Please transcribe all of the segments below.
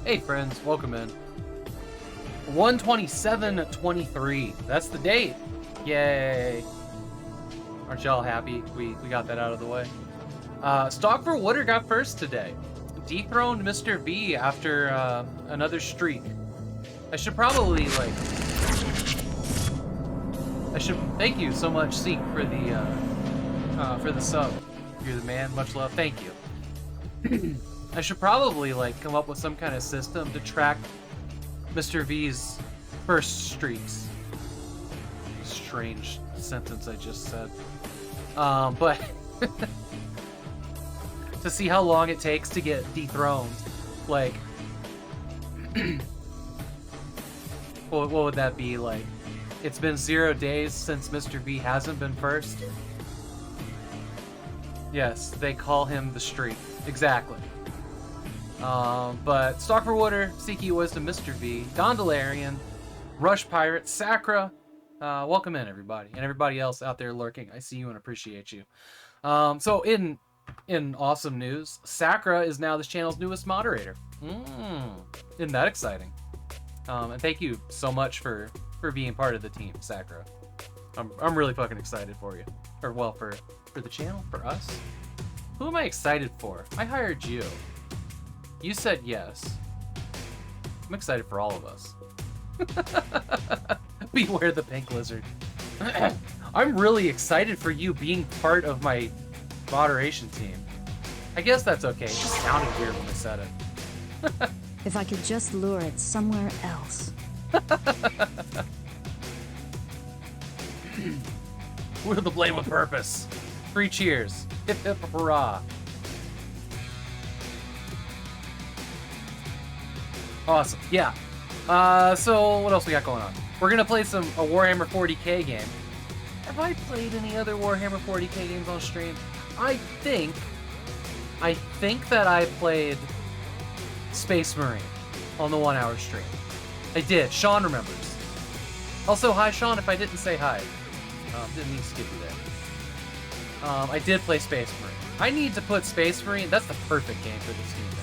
Hey friends, welcome in. 127-23. That's the date. Yay. Aren't y'all happy we got that out of the way? Stock for Water got first today. Dethroned Mr. V after another streak. I should probably like... Thank you so much, Seek, for the sub. You're the man. Much love. Thank you. I should probably like come up with some kind of system to track Mr. V's first streaks. Strange sentence I just said. But to see how long it takes to get dethroned, like, what would that be like? It's been 0 days since Mr. V hasn't been first. Yes, they call him the streak. Exactly. But Stock for Water, Seeky Wisdom, Mr. V, Gondolarian, Rush Pirate, Sakura, welcome in everybody, and everybody else out there lurking. I see you and appreciate you. So in awesome news, Sakura is now this channel's newest moderator. Isn't that exciting? And thank you so much for being part of the team, Sakura. I'm really fucking excited for you, or well, for the channel, for us. Who am I excited for? I hired you. You said yes. I'm excited for all of us. Beware the pink lizard. I'm really excited for you being part of my moderation team. I guess that's okay. It just sounded weird when I said it. If I could just lure it somewhere else. Wield the blade with purpose. 3 cheers. Hip hip hurrah. Awesome. Yeah. So what else we got going on? We're gonna play a Warhammer 40k game. Have I played any other Warhammer 40k games on stream? I think that I played Space Marine on the 1 hour stream. I did. Sean remembers. Also, hi Sean, if I didn't say hi. Didn't mean to skip you there. I did play Space Marine. I need to put Space Marine, that's the perfect game for the Steam Deck.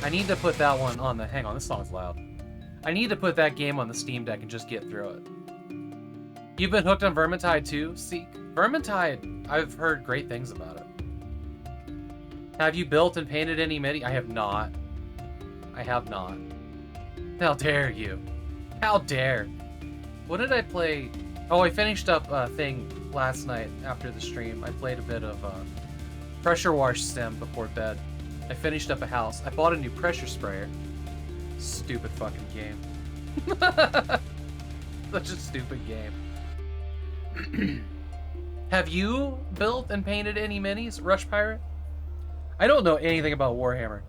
I need to put that one on the, hang on, this song's loud. I need to put that game on the Steam Deck and just get through it. You've been hooked on Vermintide too, Seek? Vermintide, I've heard great things about it. Have you built and painted any MIDI? I have not. I have not. How dare you? How dare? What did I play? Oh, I finished up a thing last night after the stream. I played a bit of Pressure Wash Sim before bed. I finished up a house. I bought a new pressure sprayer. Stupid fucking game. Such a stupid game. Have you built and painted any minis, Rush Pirate? I don't know anything about Warhammer.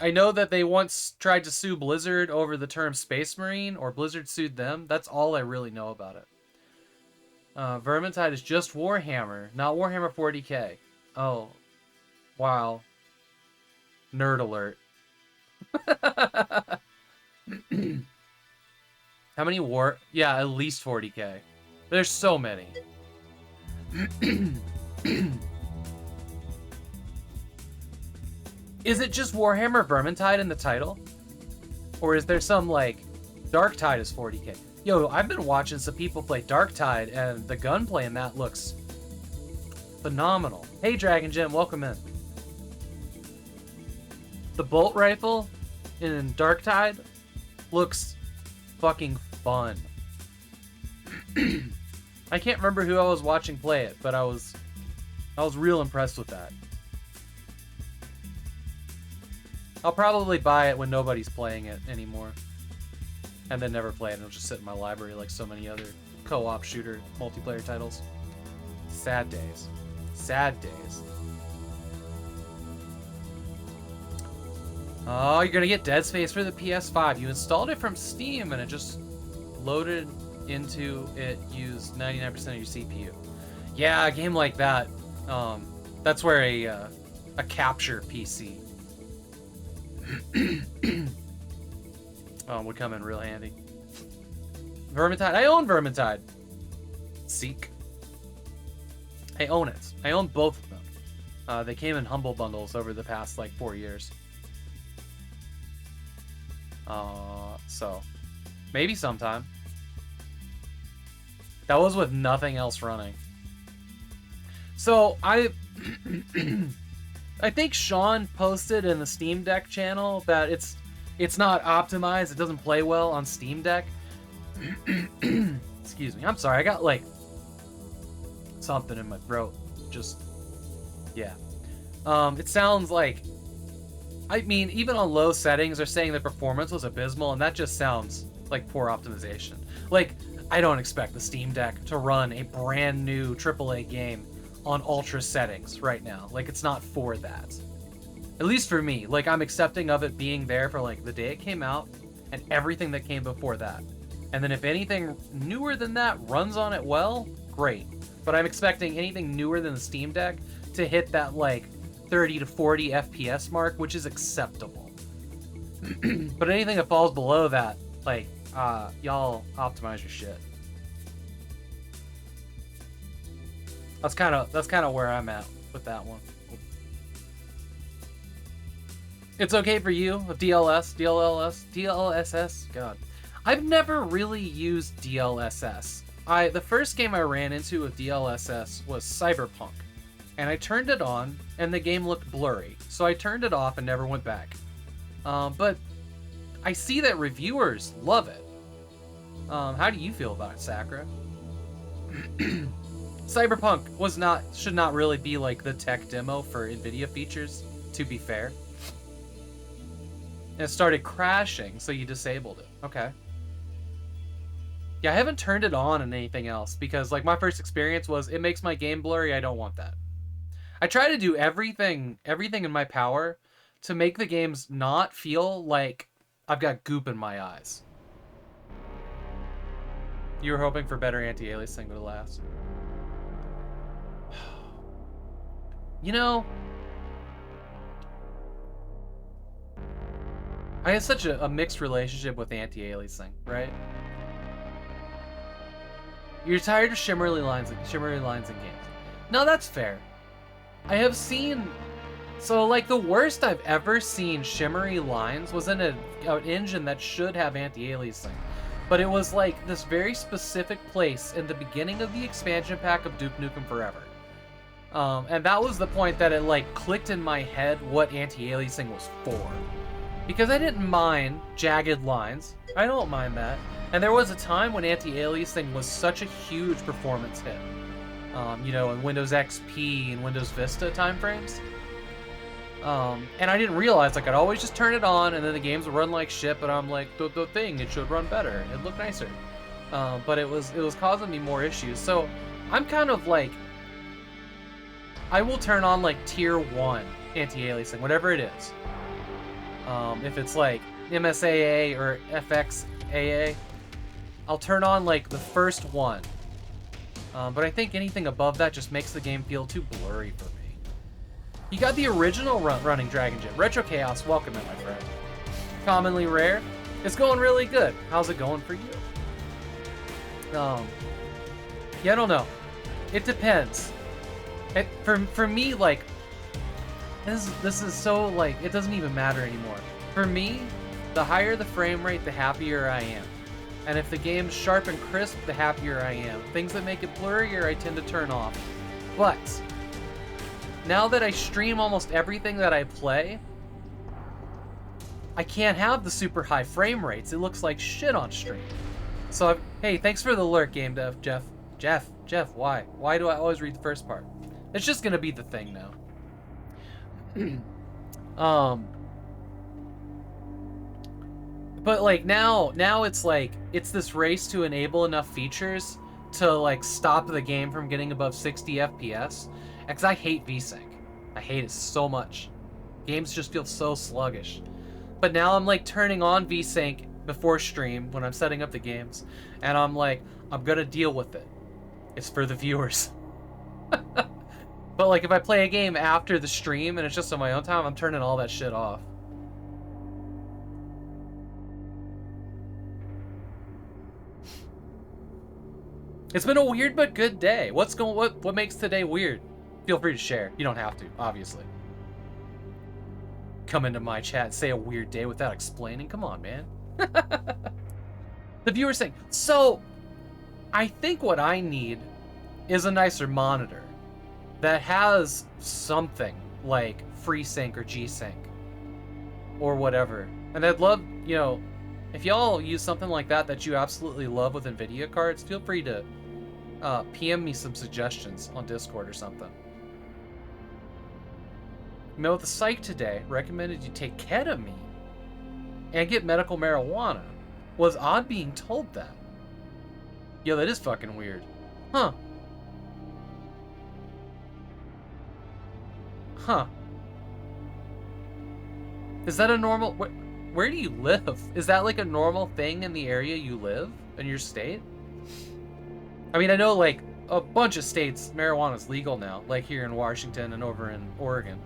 I know that they once tried to sue Blizzard over the term Space Marine, or Blizzard sued them. That's all I really know about it. Vermintide is just Warhammer, not Warhammer 40k. Oh. Wow. Nerd alert. How many Yeah, at least 40k. There's so many. Is it just Warhammer Vermintide in the title? Or is there some, like, Darktide is 40k? Yo, I've been watching some people play Darktide, and the gunplay in that looks phenomenal. Hey, Dragon Gem, welcome in. The bolt rifle in Darktide looks fucking fun. I can't remember who I was watching play it, but I was real impressed with that. I'll probably buy it when nobody's playing it anymore. And then never play it, and it'll just sit in my library like so many other co-op shooter multiplayer titles. Sad days. Sad days. Oh, you're gonna get Dead Space for the PS5. You installed it from Steam and it just loaded into it, used 99% of your CPU. Yeah, a game like that, that's where a capture PC would come in real handy. Vermintide. I own Vermintide. Seek. I own it. I own both of them. They came in humble bundles over the past like 4 years. So maybe sometime. That was with nothing else running. So I think Sean posted in the Steam Deck channel that it's not optimized. It doesn't play well on Steam Deck. Excuse me. I'm sorry. I got like something in my throat. Just yeah. It sounds like, I mean, even on low settings, they're saying the performance was abysmal, and that just sounds like poor optimization. Like, I don't expect the Steam Deck to run a brand new AAA game on ultra settings right now. Like, it's not for that. At least for me. Like, I'm accepting of it being there for like the day it came out and everything that came before that. And then if anything newer than that runs on it well, great. But I'm expecting anything newer than the Steam Deck to hit that like 30 to 40 FPS mark, which is acceptable. But anything that falls below that, like, y'all optimize your shit. That's kind of where I'm at with that one. It's okay for you with DLSS. God, I've never really used DLSS. The first game I ran into with DLSS was Cyberpunk, and I turned it on, and the game looked blurry, so I turned it off and never went back. But I see that reviewers love it. How do you feel about it, Sakura? Cyberpunk should not really be like the tech demo for NVIDIA features, to be fair. And it started crashing, so you disabled it. Okay. Yeah, I haven't turned it on and anything else, because like my first experience was, it makes my game blurry, I don't want that. I try to do everything in my power to make the games not feel like I've got goop in my eyes. You were hoping for better anti-aliasing to last. You know, I have such a mixed relationship with anti-aliasing, right? You're tired of shimmery lines in games. No, that's fair. I have seen, so like the worst I've ever seen shimmery lines was in an engine that should have anti-aliasing, but it was like this very specific place in the beginning of the expansion pack of Duke Nukem Forever. And that was the point that it like clicked in my head what anti-aliasing was for. Because I didn't mind jagged lines. I don't mind that. And there was a time when anti-aliasing was such a huge performance hit. You know, in Windows XP and Windows Vista timeframes. And I didn't realize, like, I'd always just turn it on and then the games would run like shit, but I'm like, the thing, it should run better. It looked nicer. But it was causing me more issues. So I'm kind of like, I will turn on like tier 1 anti-aliasing, whatever it is. If it's like MSAA or FXAA, I'll turn on like the first one. But I think anything above that just makes the game feel too blurry for me. You got the original running Dragon Jet. Retro Chaos, welcome in, my friend. Commonly rare. It's going really good. How's it going for you? Yeah, I don't know. It depends. For me, like, this is so, like, it doesn't even matter anymore. For me, the higher the frame rate, the happier I am. And if the game's sharp and crisp, the happier I am. Things that make it blurrier, I tend to turn off. But now that I stream almost everything that I play, I can't have the super high frame rates. It looks like shit on stream. So, hey, thanks for the alert, Game Dev, Jeff. Jeff, why? Why do I always read the first part? It's just gonna be the thing now. But like now it's like, it's this race to enable enough features to like stop the game from getting above 60 FPS. Because I hate VSync. I hate it so much. Games just feel so sluggish. But now I'm like turning on VSync before stream when I'm setting up the games. And I'm like, I'm gonna deal with it. It's for the viewers. But like if I play a game after the stream and it's just on my own time, I'm turning all that shit off. It's been a weird but good day. What makes today weird? Feel free to share. You don't have to, obviously. Come into my chat and say a weird day without explaining. Come on, man. The viewer saying, so I think what I need is a nicer monitor that has something like FreeSync or G-Sync or whatever. And I'd love, you know, if y'all use something like that you absolutely love with NVIDIA cards, feel free to PM me some suggestions on Discord or something. You know, the psych today recommended you take ketamine and get medical marijuana. Was odd being told that. Yo, that is fucking weird. Huh. Huh. Is that a normal... Where do you live? Is that like a normal thing in the area you live? In your state? I mean, I know like a bunch of states, marijuana is legal now. Like here in Washington and over in Oregon.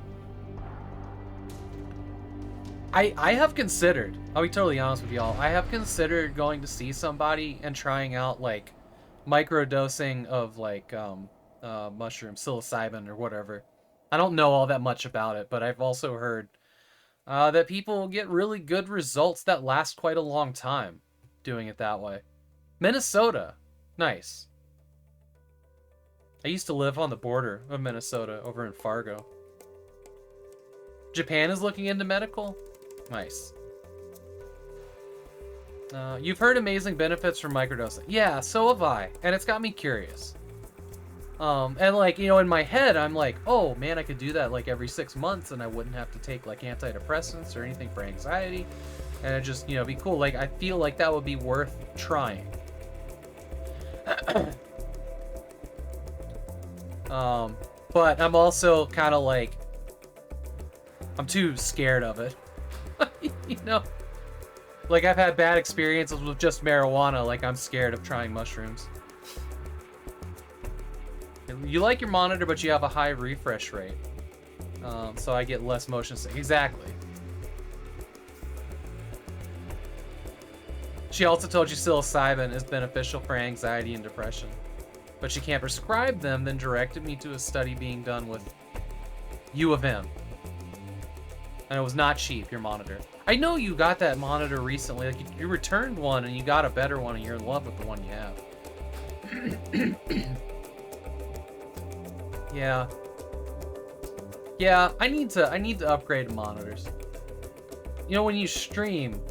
I have considered, I'll be totally honest with y'all, I have considered going to see somebody and trying out like microdosing of like mushroom, psilocybin or whatever. I don't know all that much about it, but I've also heard that people get really good results that last quite a long time doing it that way. Minnesota. Nice. I used to live on the border of Minnesota over in Fargo. Japan is looking into medical. Nice. You've heard amazing benefits from microdosing. Yeah, so have I. And it's got me curious. And like, you know, in my head, I'm like, oh man, I could do that like every 6 months and I wouldn't have to take like antidepressants or anything for anxiety. And it just, you know, be cool. Like, I feel like that would be worth trying. But I'm also kind of like, I'm too scared of it. You know? Like, I've had bad experiences with just marijuana. Like, I'm scared of trying mushrooms. You like your monitor, but you have a high refresh rate. So I get less motion sickness. Exactly. She also told you psilocybin is beneficial for anxiety and depression. But she can't prescribe them, then directed me to a study being done with U of M. And it was not cheap, your monitor. I know you got that monitor recently. Like, you returned one and you got a better one and you're in love with the one you have. Yeah. Yeah, I need to upgrade monitors. You know, when you stream,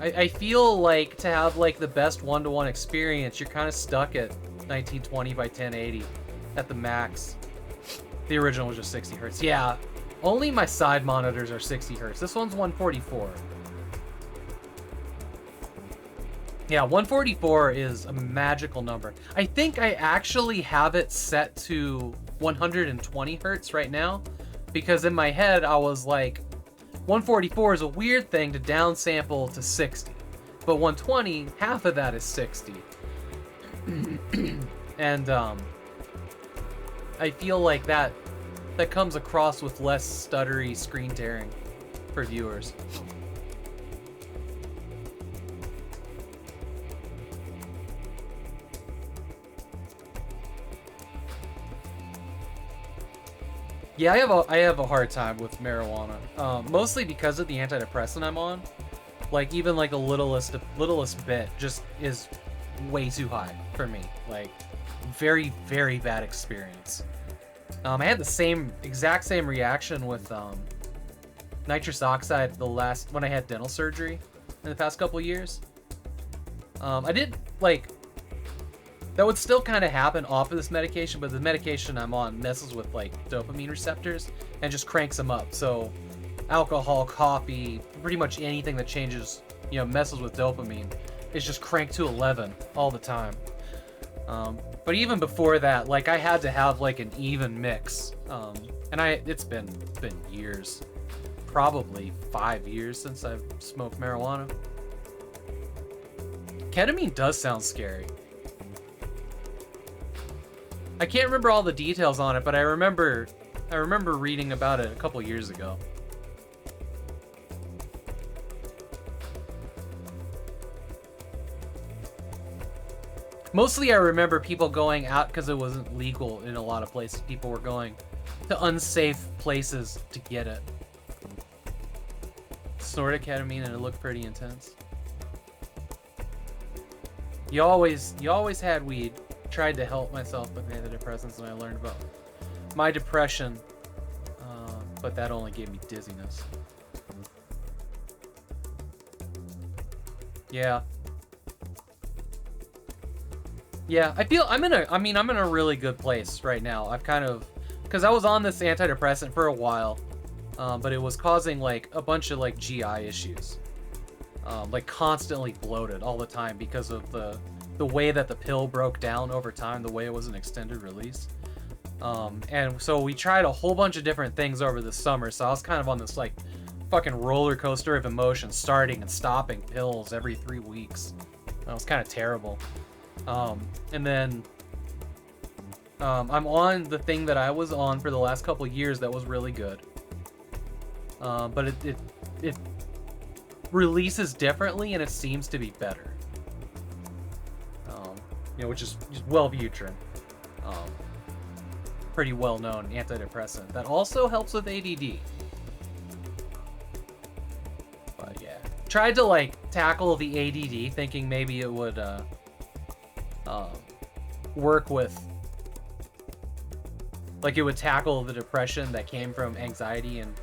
I feel like to have like the best one-to-one experience, you're kind of stuck at 1920 by 1080 at the max. The original was just 60 hertz. Yeah, only my side monitors are 60 hertz. This one's 144. Yeah, 144 is a magical number. I think I actually have it set to 120 hertz right now, because in my head I was like, 144 is a weird thing to downsample to 60, but 120, half of that is 60. And I feel like that comes across with less stuttery screen tearing for viewers. Yeah, I have a hard time with marijuana, mostly because of the antidepressant I'm on. Like, even like the littlest bit just is way too high for me. Like, very, very bad experience. I had the exact same reaction with nitrous oxide when I had dental surgery in the past couple years. I did like. That would still kind of happen off of this medication, but the medication I'm on messes with like dopamine receptors and just cranks them up. So alcohol, coffee, pretty much anything that changes, you know, messes with dopamine is just cranked to 11 all the time. But even before that, like, I had to have like an even mix. And it's been years, probably 5 years since I've smoked marijuana. Ketamine does sound scary. I can't remember all the details on it, but I remember reading about it a couple years ago. Mostly I remember people going out because it wasn't legal in a lot of places. People were going to unsafe places to get it. snorted ketamine and it looked pretty intense. You always had weed. Tried to help myself with antidepressants when I learned about my depression, but that only gave me dizziness. Yeah. Yeah, I feel I'm in a really good place right now. I've kind of, because I was on this antidepressant for a while, but it was causing like a bunch of like GI issues, like constantly bloated all the time because of the way that the pill broke down over time, the way it was an extended release. And so we tried a whole bunch of different things over the summer. So I was kind of on this like fucking roller coaster of emotions, starting and stopping pills every 3 weeks. That was kind of terrible. And then I'm on the thing that I was on for the last couple of years that was really good. But it releases differently and it seems to be better. You know, which is Wellbutrin. Pretty well-known antidepressant that also helps with ADD. But yeah, tried to like tackle the ADD, thinking maybe it would work with, like it would tackle the depression that came from anxiety and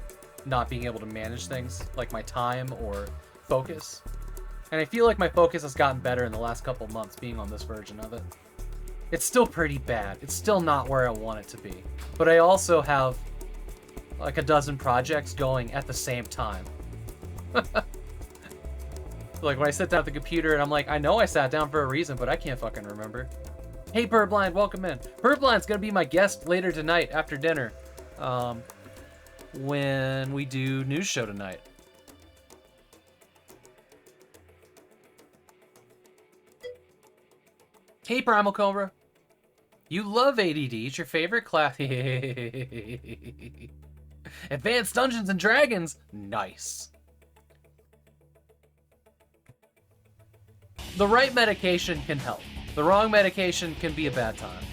not being able to manage things like my time or focus. And I feel like my focus has gotten better in the last couple months being on this version of it. It's still pretty bad. It's still not where I want it to be. But I also have like a dozen projects going at the same time. Like when I sit down at the computer and I'm like, I know I sat down for a reason, but I can't fucking remember. Hey Purblind, welcome in. Purblind's gonna be my guest later tonight after dinner. When we do news show tonight. Hey, Primal Cobra. You love ADD. It's your favorite class. Advanced Dungeons and Dragons. Nice. The right medication can help. The wrong medication can be a bad time.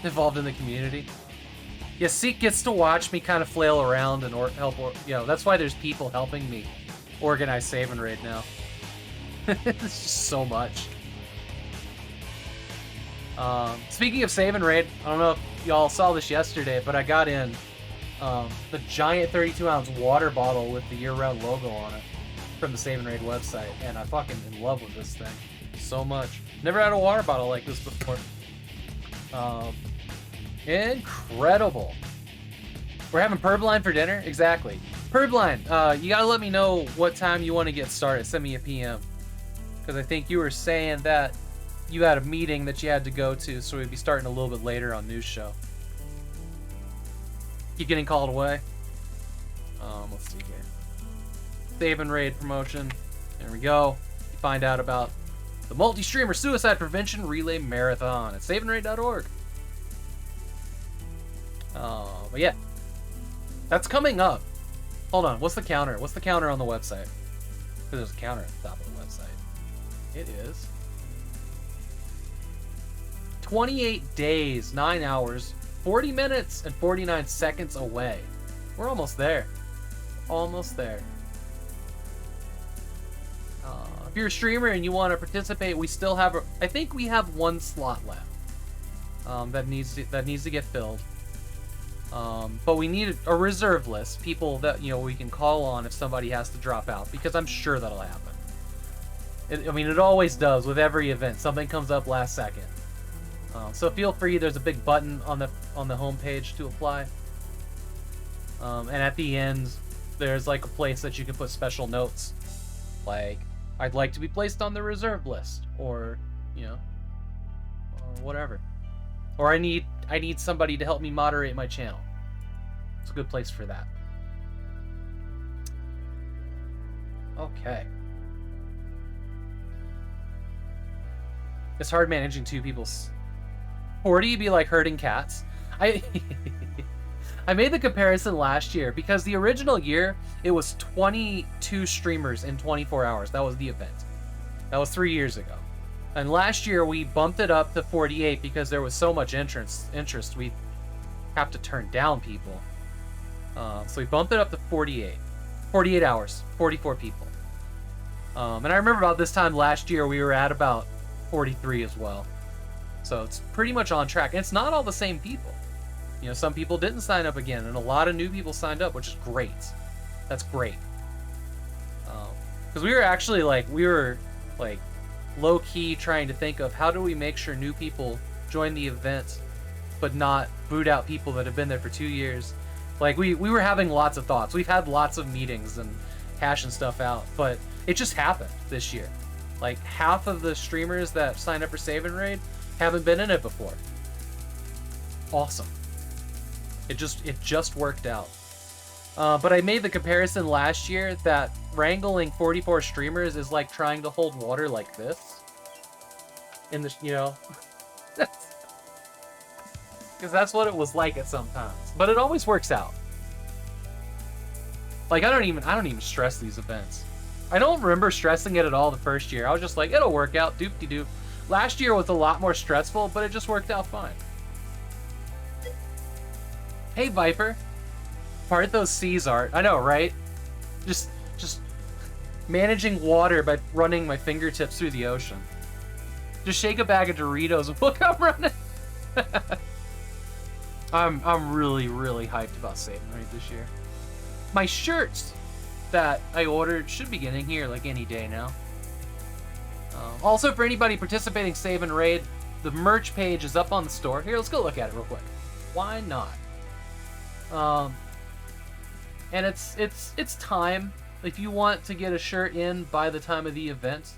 Involved in the community. Yeah, Seek gets to watch me kind of flail around and help. You know, that's why there's people helping me organize Save and Raid now. It's just so much. Speaking of Save and Raid, I don't know if y'all saw this yesterday, but I got in the giant 32-ounce water bottle with the year-round logo on it from the Save and Raid website, and I'm fucking in love with this thing so much. Never had a water bottle like this before. Incredible. We're having Purblind for dinner? Exactly. Purblind, you gotta let me know what time you want to get started. Send me a PM. Because I think you were saying that you had a meeting that you had to go to, so we'd be starting a little bit later on news show. Keep getting called away. Let's see here. Save and Raid promotion. There we go. You find out about the multi-streamer suicide prevention relay marathon at saveandraid.org. But yeah, that's coming up. Hold on, what's the counter? What's the counter on the website? Because there's a counter at the top of the website. It is 28 days, 9 hours, 40 minutes, and 49 seconds away. We're almost there. Almost there. If you're a streamer and you want to participate, we still have, I think we have one slot left that needs to get filled. But we need a reserve list, people that, you know, we can call on if somebody has to drop out, because I'm sure that'll happen. I mean, it always does with every event. Something comes up last second. So feel free. There's a big button on the homepage to apply. And at the end, there's like a place that you can put special notes, like I'd like to be placed on the reserve list, or you know, or whatever. Or I need somebody to help me moderate my channel. It's a good place for that. Okay. It's hard managing two people. 40 be like herding cats. I made the comparison last year because the original year it was 22 streamers in 24 hours. That was the event. That was 3 years ago. And last year we bumped it up to 48 because there was so much interest we have to turn down people. So we bumped it up to 48. 48 hours, 44 people. And I remember about this time last year, we were at about 43 as well. So it's pretty much on track. And it's not all the same people. You know, some people didn't sign up again, and a lot of new people signed up, which is great. That's great. Because we were actually like, low-key trying to think of how do we make sure new people join the event, but not boot out people that have been there for 2 years. Like, we were having lots of thoughts. We've had lots of meetings and hashing stuff out, but it just happened this year. Like, half of the streamers that signed up for Save and Raid haven't been in it before. Awesome. It just worked out. But I made the comparison last year that wrangling 44 streamers is like trying to hold water like this. In the, you know, because that's what it was like at some times. But it always works out. Like, I don't even stress these events. I don't remember stressing it at all the first year. I was just like, it'll work out, doop-de-doop. Last year was a lot more stressful, but it just worked out fine. Hey, Viper. Part those seas, Art. I know, right? Just managing water by running my fingertips through the ocean. Just shake a bag of Doritos and look, I'm running. I'm really, really hyped about Save and Raid this year. My shirts that I ordered should be getting here like any day now. Also, for anybody participating Save and Raid, the merch page is up on the store. Here, let's go look at it real quick. Why not? And it's time. If you want to get a shirt in by the time of the event,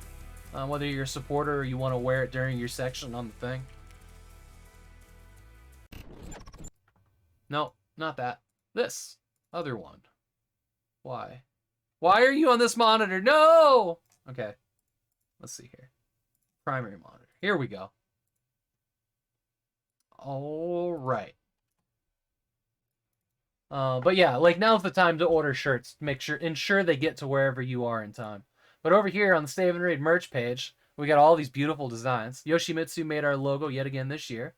whether you're a supporter or you want to wear it during your section on the thing. No, not that. This other one. Why? Why are you on this monitor? No! Okay. Let's see here. Primary monitor. Here we go. All right. But yeah, like now's the time to order shirts. Ensure they get to wherever you are in time. But over here on the Save and Raid merch page, we got all these beautiful designs. Yoshimitsu made our logo yet again this year.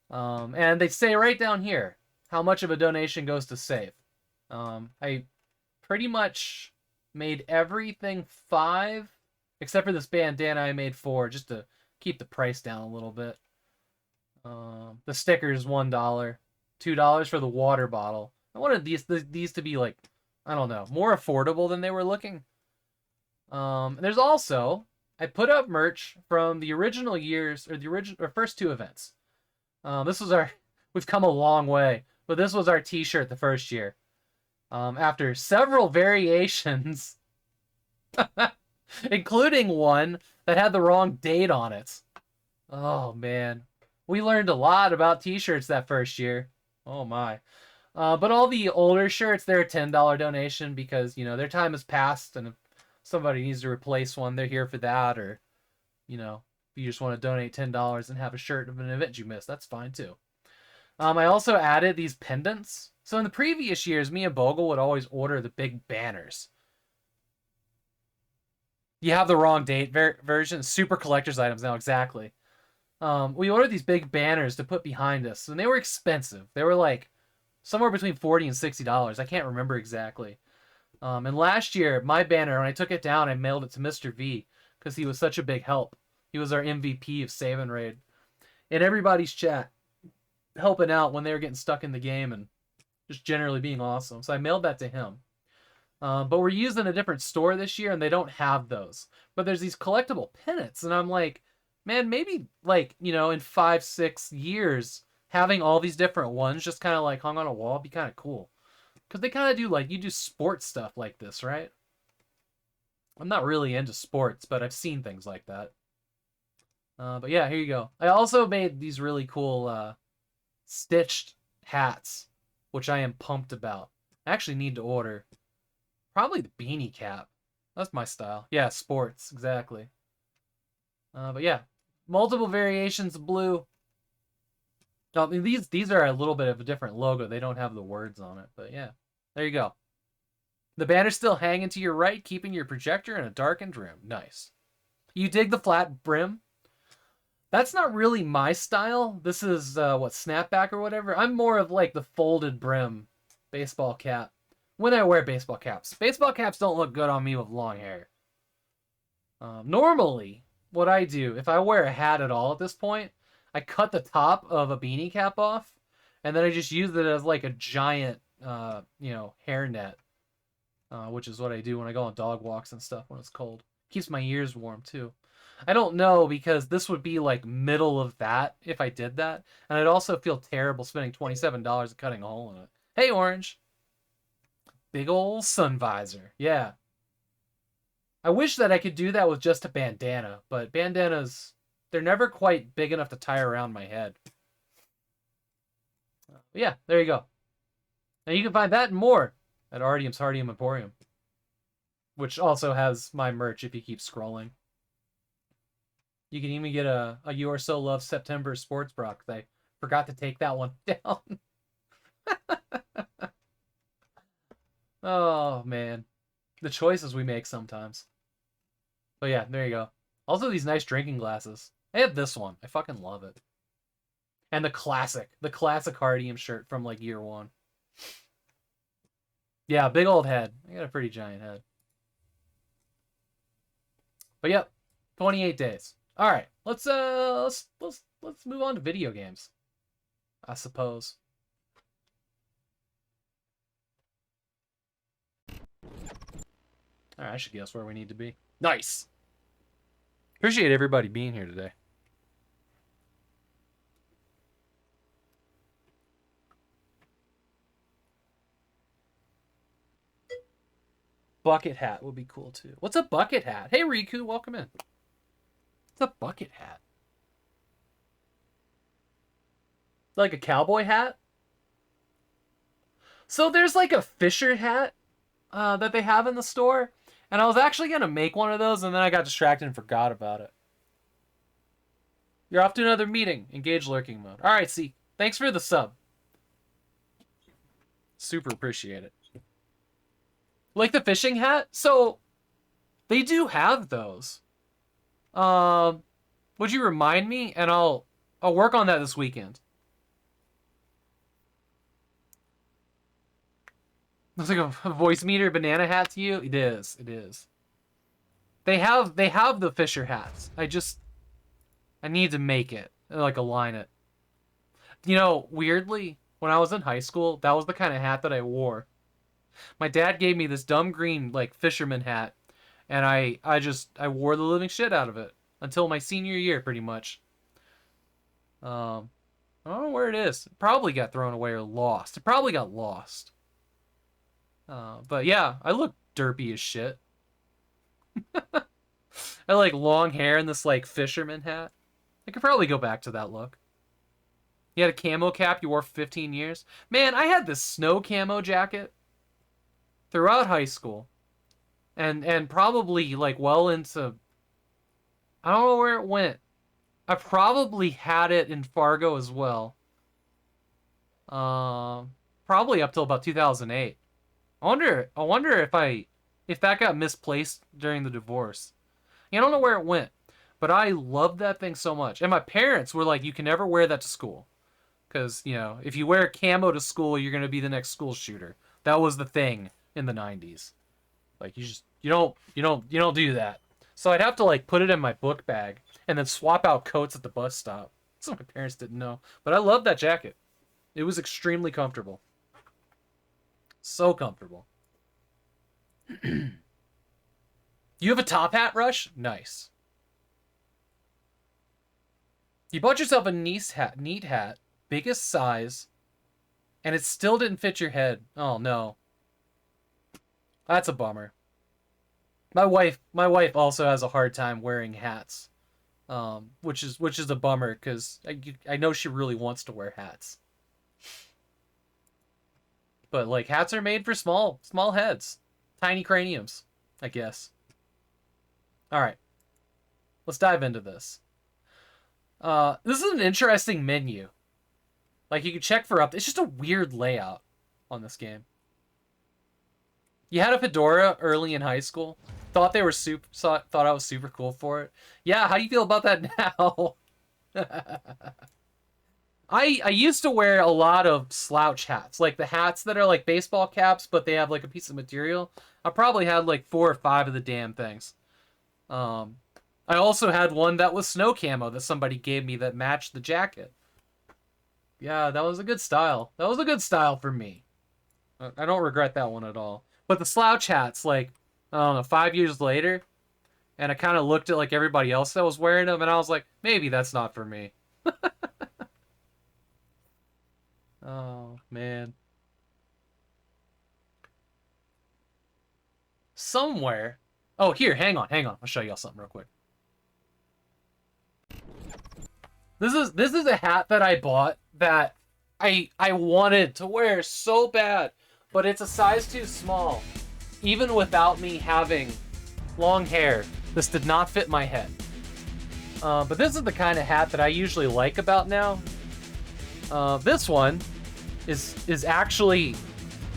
And they say right down here how much of a donation goes to Save. I pretty much made everything 5, except for this bandana I made 4, just to keep the price down a little bit. The stickers $1, $2 for the water bottle. I wanted these to be like, I don't know, more affordable than they were looking. There's also, I put up merch from the original years, or first 2 events. This was we've come a long way, but this was our t-shirt the first year. After several variations, including one that had the wrong date on it. Oh man, we learned a lot about t-shirts that first year. Oh my. But all the older shirts, they're a $10 donation because, you know, their time has passed, and if somebody needs to replace one, they're here for that. Or, you know, if you just want to donate $10 and have a shirt of an event you missed, that's fine too. I also added these pendants. So in the previous years, me and Bogle would always order the big banners. You have the wrong date version. Super collector's items now, exactly. We ordered these big banners to put behind us, and they were expensive. They were like somewhere between $40 and $60. I can't remember exactly. And last year, my banner, when I took it down, I mailed it to Mr. V because he was such a big help. He was our MVP of Save and Raid. In everybody's chat, helping out when they were getting stuck in the game and just generally being awesome. So I mailed that to him. But we're using a different store this year, and they don't have those. But there's these collectible pennants, and I'm like, man, maybe, like, you know, in 5-6 years, having all these different ones just kind of, like, hung on a wall would be kind of cool. Because they kind of do, like, you do sports stuff like this, right? I'm not really into sports, but I've seen things like that. But yeah, here you go. I also made these really cool stitched hats, which I am pumped about. I actually need to order. Probably the beanie cap. That's my style. Yeah, sports, exactly. But yeah, multiple variations of blue. I mean, these are a little bit of a different logo. They don't have the words on it, but yeah, there you go. The banner's still hanging to your right, keeping your projector in a darkened room. Nice. You dig the flat brim? That's not really my style. This is, what, snapback or whatever? I'm more of, like, the folded brim Baseball cap. When I wear baseball caps. Baseball caps don't look good on me with long hair. Normally, what I do, if I wear a hat at all at this point, I cut the top of a beanie cap off, and then I just use it as like a giant, hair net, which is what I do when I go on dog walks and stuff when it's cold. Keeps my ears warm, too. I don't know, because this would be like middle of that if I did that, and I'd also feel terrible spending $27 and cutting a hole in it. Hey, Orange. Big ol' sun visor. Yeah. I wish that I could do that with just a bandana, but bandanas, they're never quite big enough to tie around my head. Yeah, there you go. And you can find that and more at Artyom's Hardium Emporium, which also has my merch if you keep scrolling. You can even get a You Are So Loved September sports bra, because I forgot to take that one down. Oh, man. The choices we make sometimes. But yeah, there you go. Also, these nice drinking glasses. I have this one. I fucking love it. And the classic Hardium shirt from like year one. Yeah, big old head. I got a pretty giant head. But yep, 28 days. All right, let's move on to video games, I suppose. All right, I should guess where we need to be. Nice. Appreciate everybody being here today. Bucket hat would be cool too. What's a bucket hat? Hey Riku, welcome in. What's a bucket hat? Like a cowboy hat? So there's like a Fisher hat that they have in the store. And I was actually going to make one of those, and then I got distracted and forgot about it. You're off to another meeting. Engage lurking mode. All right, see. Thanks for the sub. Super appreciate it. Like the fishing hat? So, they do have those. Would you remind me? And I'll work on that this weekend. Looks like a voice meter banana hat to you. It is. It is. They have the Fisher hats. I need to make it, like align it. You know, weirdly, when I was in high school, that was the kind of hat that I wore. My dad gave me this dumb green like fisherman hat, and I wore the living shit out of it until my senior year, pretty much. I don't know where it is. It probably got thrown away or lost. It probably got lost. But yeah, I look derpy as shit. I like long hair and this like fisherman hat. I could probably go back to that look. You had a camo cap you wore for 15 years. Man, I had this snow camo jacket throughout high school. And probably like well into, I don't know where it went. I probably had it in Fargo as well. Probably up till about 2008. I wonder if that got misplaced during the divorce. I don't know where it went, but I loved that thing so much. And my parents were like, you can never wear that to school. Because, you know, if you wear camo to school, you're going to be the next school shooter. That was the thing in the 90s. Like, you don't do that. So I'd have to, like, put it in my book bag and then swap out coats at the bus stop. So my parents didn't know. But I loved that jacket. It was extremely comfortable. So comfortable. You have a top hat, Rush? Nice. You bought yourself a neat hat, biggest size, and it still didn't fit your head. Oh no. That's a bummer. My wife also has a hard time wearing hats. Which is a bummer because I know she really wants to wear hats. But like hats are made for small heads, tiny craniums, I guess. All right, let's dive into this. This is an interesting menu. Like you can check for up. It's just a weird layout on this game. You had a fedora early in high school. Thought I was super cool for it. Yeah, how do you feel about that now? I used to wear a lot of slouch hats, like the hats that are like baseball caps, but they have like a piece of material. I probably had like 4 or 5 of the damn things. I also had one that was snow camo that somebody gave me that matched the jacket. Yeah, that was a good style. That was a good style for me. I don't regret that one at all. But the slouch hats, like, I don't know, 5 years later, and I kind of looked at like everybody else that was wearing them, and I was like, maybe that's not for me. Oh, man. Somewhere. Oh, here, hang on. I'll show y'all something real quick. This is a hat that I bought that I wanted to wear so bad, but it's a size too small. Even without me having long hair, this did not fit my head. But this is the kind of hat that I usually like about now. This one is actually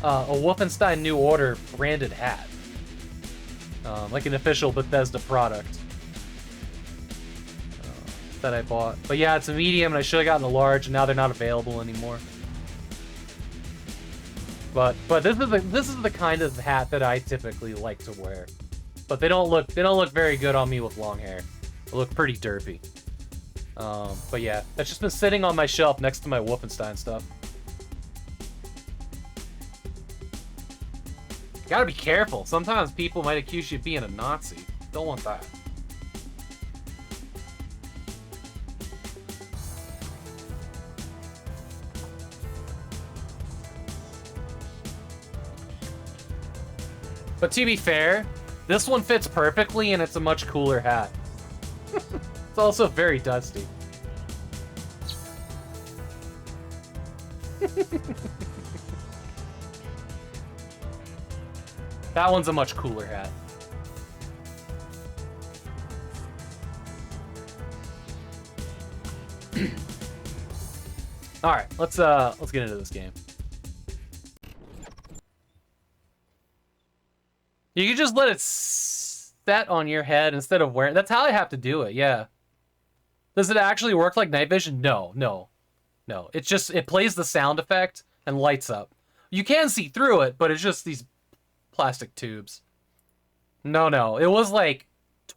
a Wolfenstein New Order branded hat. Like an official Bethesda product that I bought. But yeah, it's a medium, and I should have gotten a large, and now they're not available anymore. But this is the kind of hat that I typically like to wear. But they don't look very good on me with long hair. They look pretty derpy. But yeah, that's just been sitting on my shelf next to my Wolfenstein stuff. You gotta be careful. Sometimes people might accuse you of being a Nazi. Don't want that. But to be fair, this one fits perfectly, and it's a much cooler hat. It's also very dusty. That one's a much cooler hat. All right, let's get into this game. You can just let it set on your head instead of wearing. That's how I have to do it. Yeah. Does it actually work like night vision? No. It plays the sound effect and lights up. You can see through it, but it's just these plastic tubes. No. It was like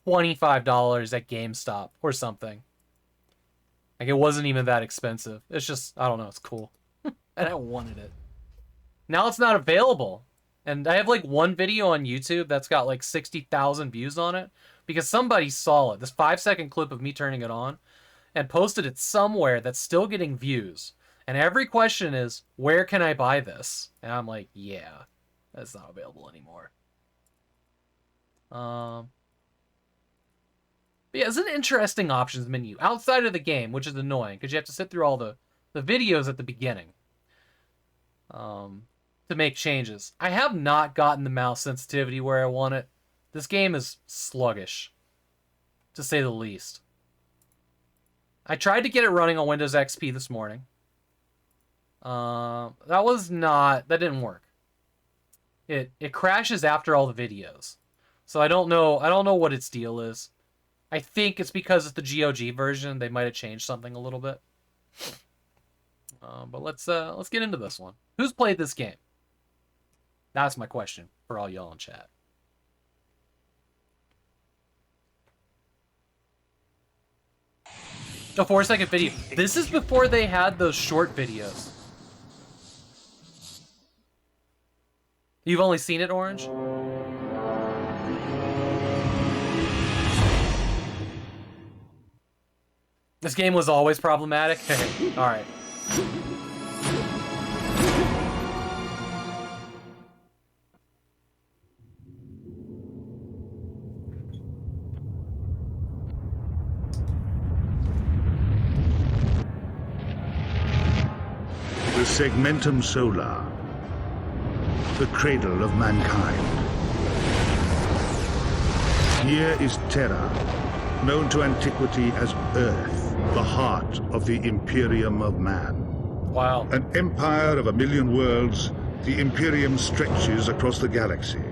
$25 at GameStop or something. Like, it wasn't even that expensive. It's just, I don't know, it's cool. And I wanted it. Now it's not available. And I have like one video on YouTube that's got like 60,000 views on it because somebody saw it, this 5-second clip of me turning it on, and posted it somewhere that's still getting views. And every question is, where can I buy this? And I'm like, yeah, that's not available anymore. But yeah, it's an interesting options menu outside of the game, which is annoying because you have to sit through all the videos at the beginning. To make changes. I have not gotten the mouse sensitivity where I want it. This game is sluggish, to say the least. I tried to get it running on Windows XP this morning. That didn't work. It crashes after all the videos. So I don't know what its deal is. I think it's because it's the GOG version. They might have changed something a little bit. But let's get into this one. Who's played this game? That's my question for all y'all in chat. A 4-second video. This is before they had those short videos. You've only seen it, Orange? This game was always problematic? Alright. The Segmentum Solar, the cradle of mankind. Here is Terra, known to antiquity as Earth, the heart of the Imperium of Man. Wow. An empire of 1,000,000 worlds, the Imperium stretches across the galaxy.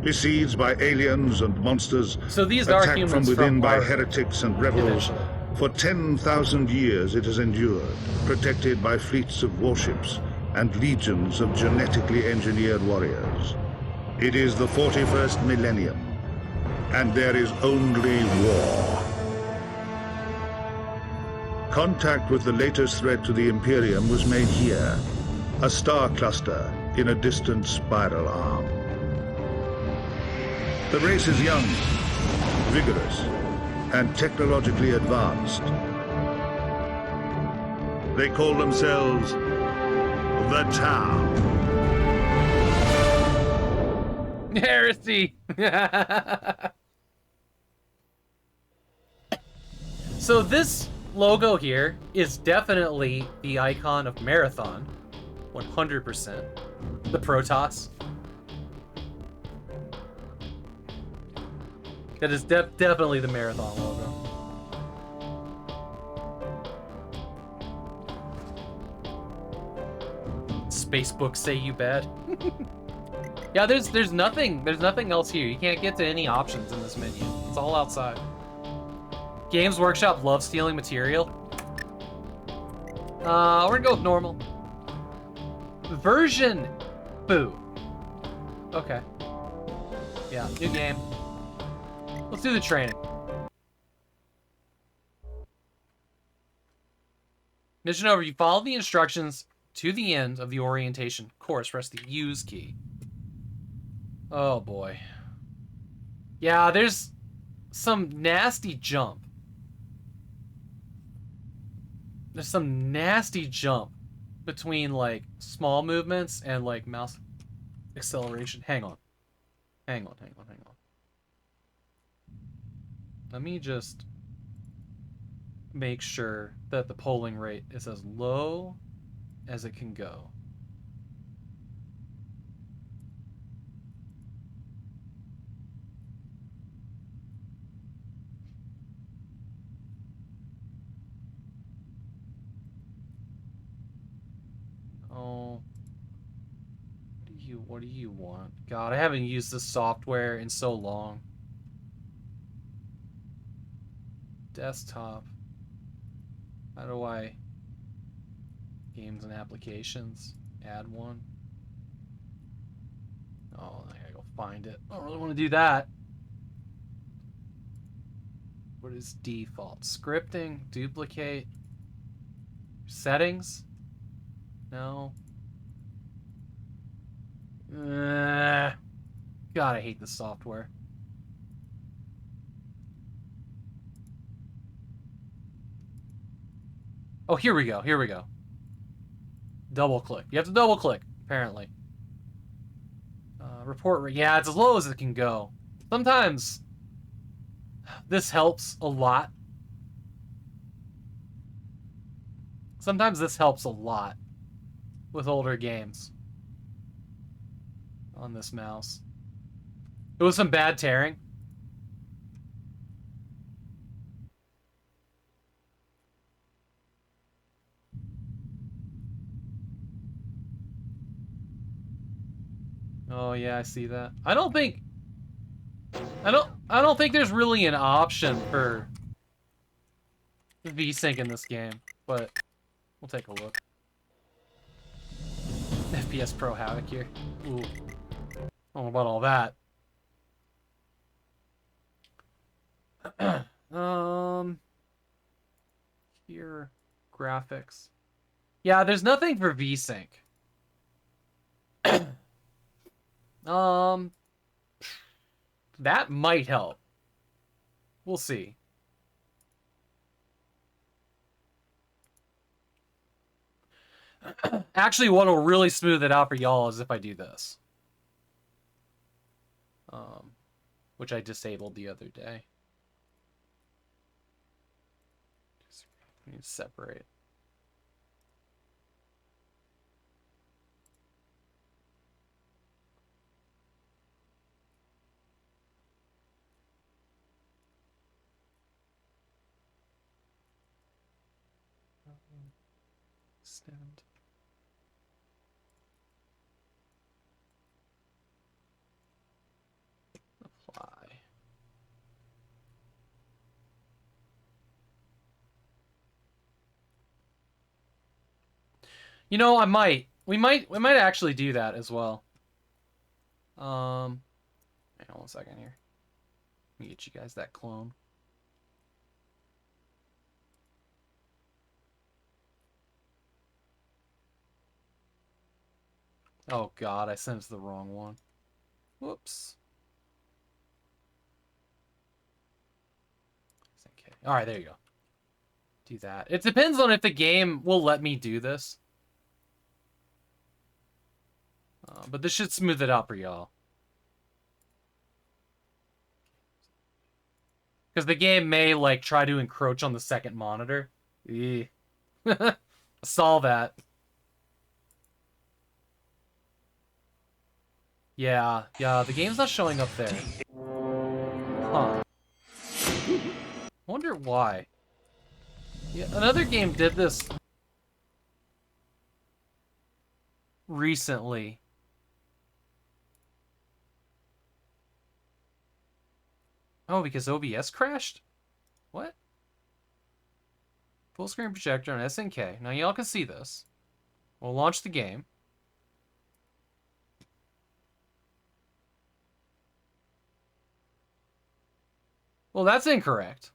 Besieged by aliens and monsters, so these are attacked humans from within by our heretics and rebels, division. For 10,000 years it has endured, protected by fleets of warships and legions of genetically engineered warriors. It is the 41st millennium, and there is only war. Contact with the latest threat to the Imperium was made here, a star cluster in a distant spiral arm. The race is young, vigorous, and technologically advanced. They call themselves the Town. Heresy! So this logo here is definitely the icon of Marathon. 100%. The Protoss. That is definitely the Marathon logo. Spacebooks say you bad. Yeah, there's nothing else here. You can't get to any options in this menu. It's all outside. Games Workshop loves stealing material. We're gonna go with normal. Version boo. Okay. Yeah, new game. Let's do the training. Mission overview. Follow the instructions to the end of the orientation course. Press the use key. Oh boy. Yeah, there's some nasty jump. There's some nasty jump between like small movements and like mouse acceleration. Hang on. Hang on. Let me just make sure that the polling rate is as low as it can go. Oh. What do you want? God, I haven't used this software in so long. Desktop. How do I... Games and applications. Add one. Oh, I gotta go find it. I don't really want to do that. What is default? Scripting. Duplicate. Settings. No. God, I hate this software. Oh, here we go. Here we go. Double click. You have to double click, apparently. Report rate. Yeah, it's as low as it can go. Sometimes this helps a lot. Sometimes this helps a lot with older games on this mouse. It was some bad tearing. Oh yeah, I see that. I don't think there's really an option for VSync in this game, but we'll take a look. FPS Pro Havok here. Ooh. I don't know about all that. Here, graphics. Yeah, there's nothing for VSync. That might help. We'll see. Actually, what'll really smooth it out for y'all is if I do this. Which I disabled the other day. I need to separate. Stand. Apply. You know, I might. We might actually do that as well. Hang on 1 second here. Let me get you guys that clone. Oh god, I sent it to the wrong one. Whoops. Okay. Alright, there you go. Do that. It depends on if the game will let me do this. But this should smooth it out for y'all. Because the game may, like, try to encroach on the second monitor. I saw that. Yeah, the game's not showing up there. Huh. Wonder why. Yeah, another game did this recently. Oh, because OBS crashed? What? Full screen projector on SNK. Now y'all can see this. We'll launch the game. Well, that's incorrect.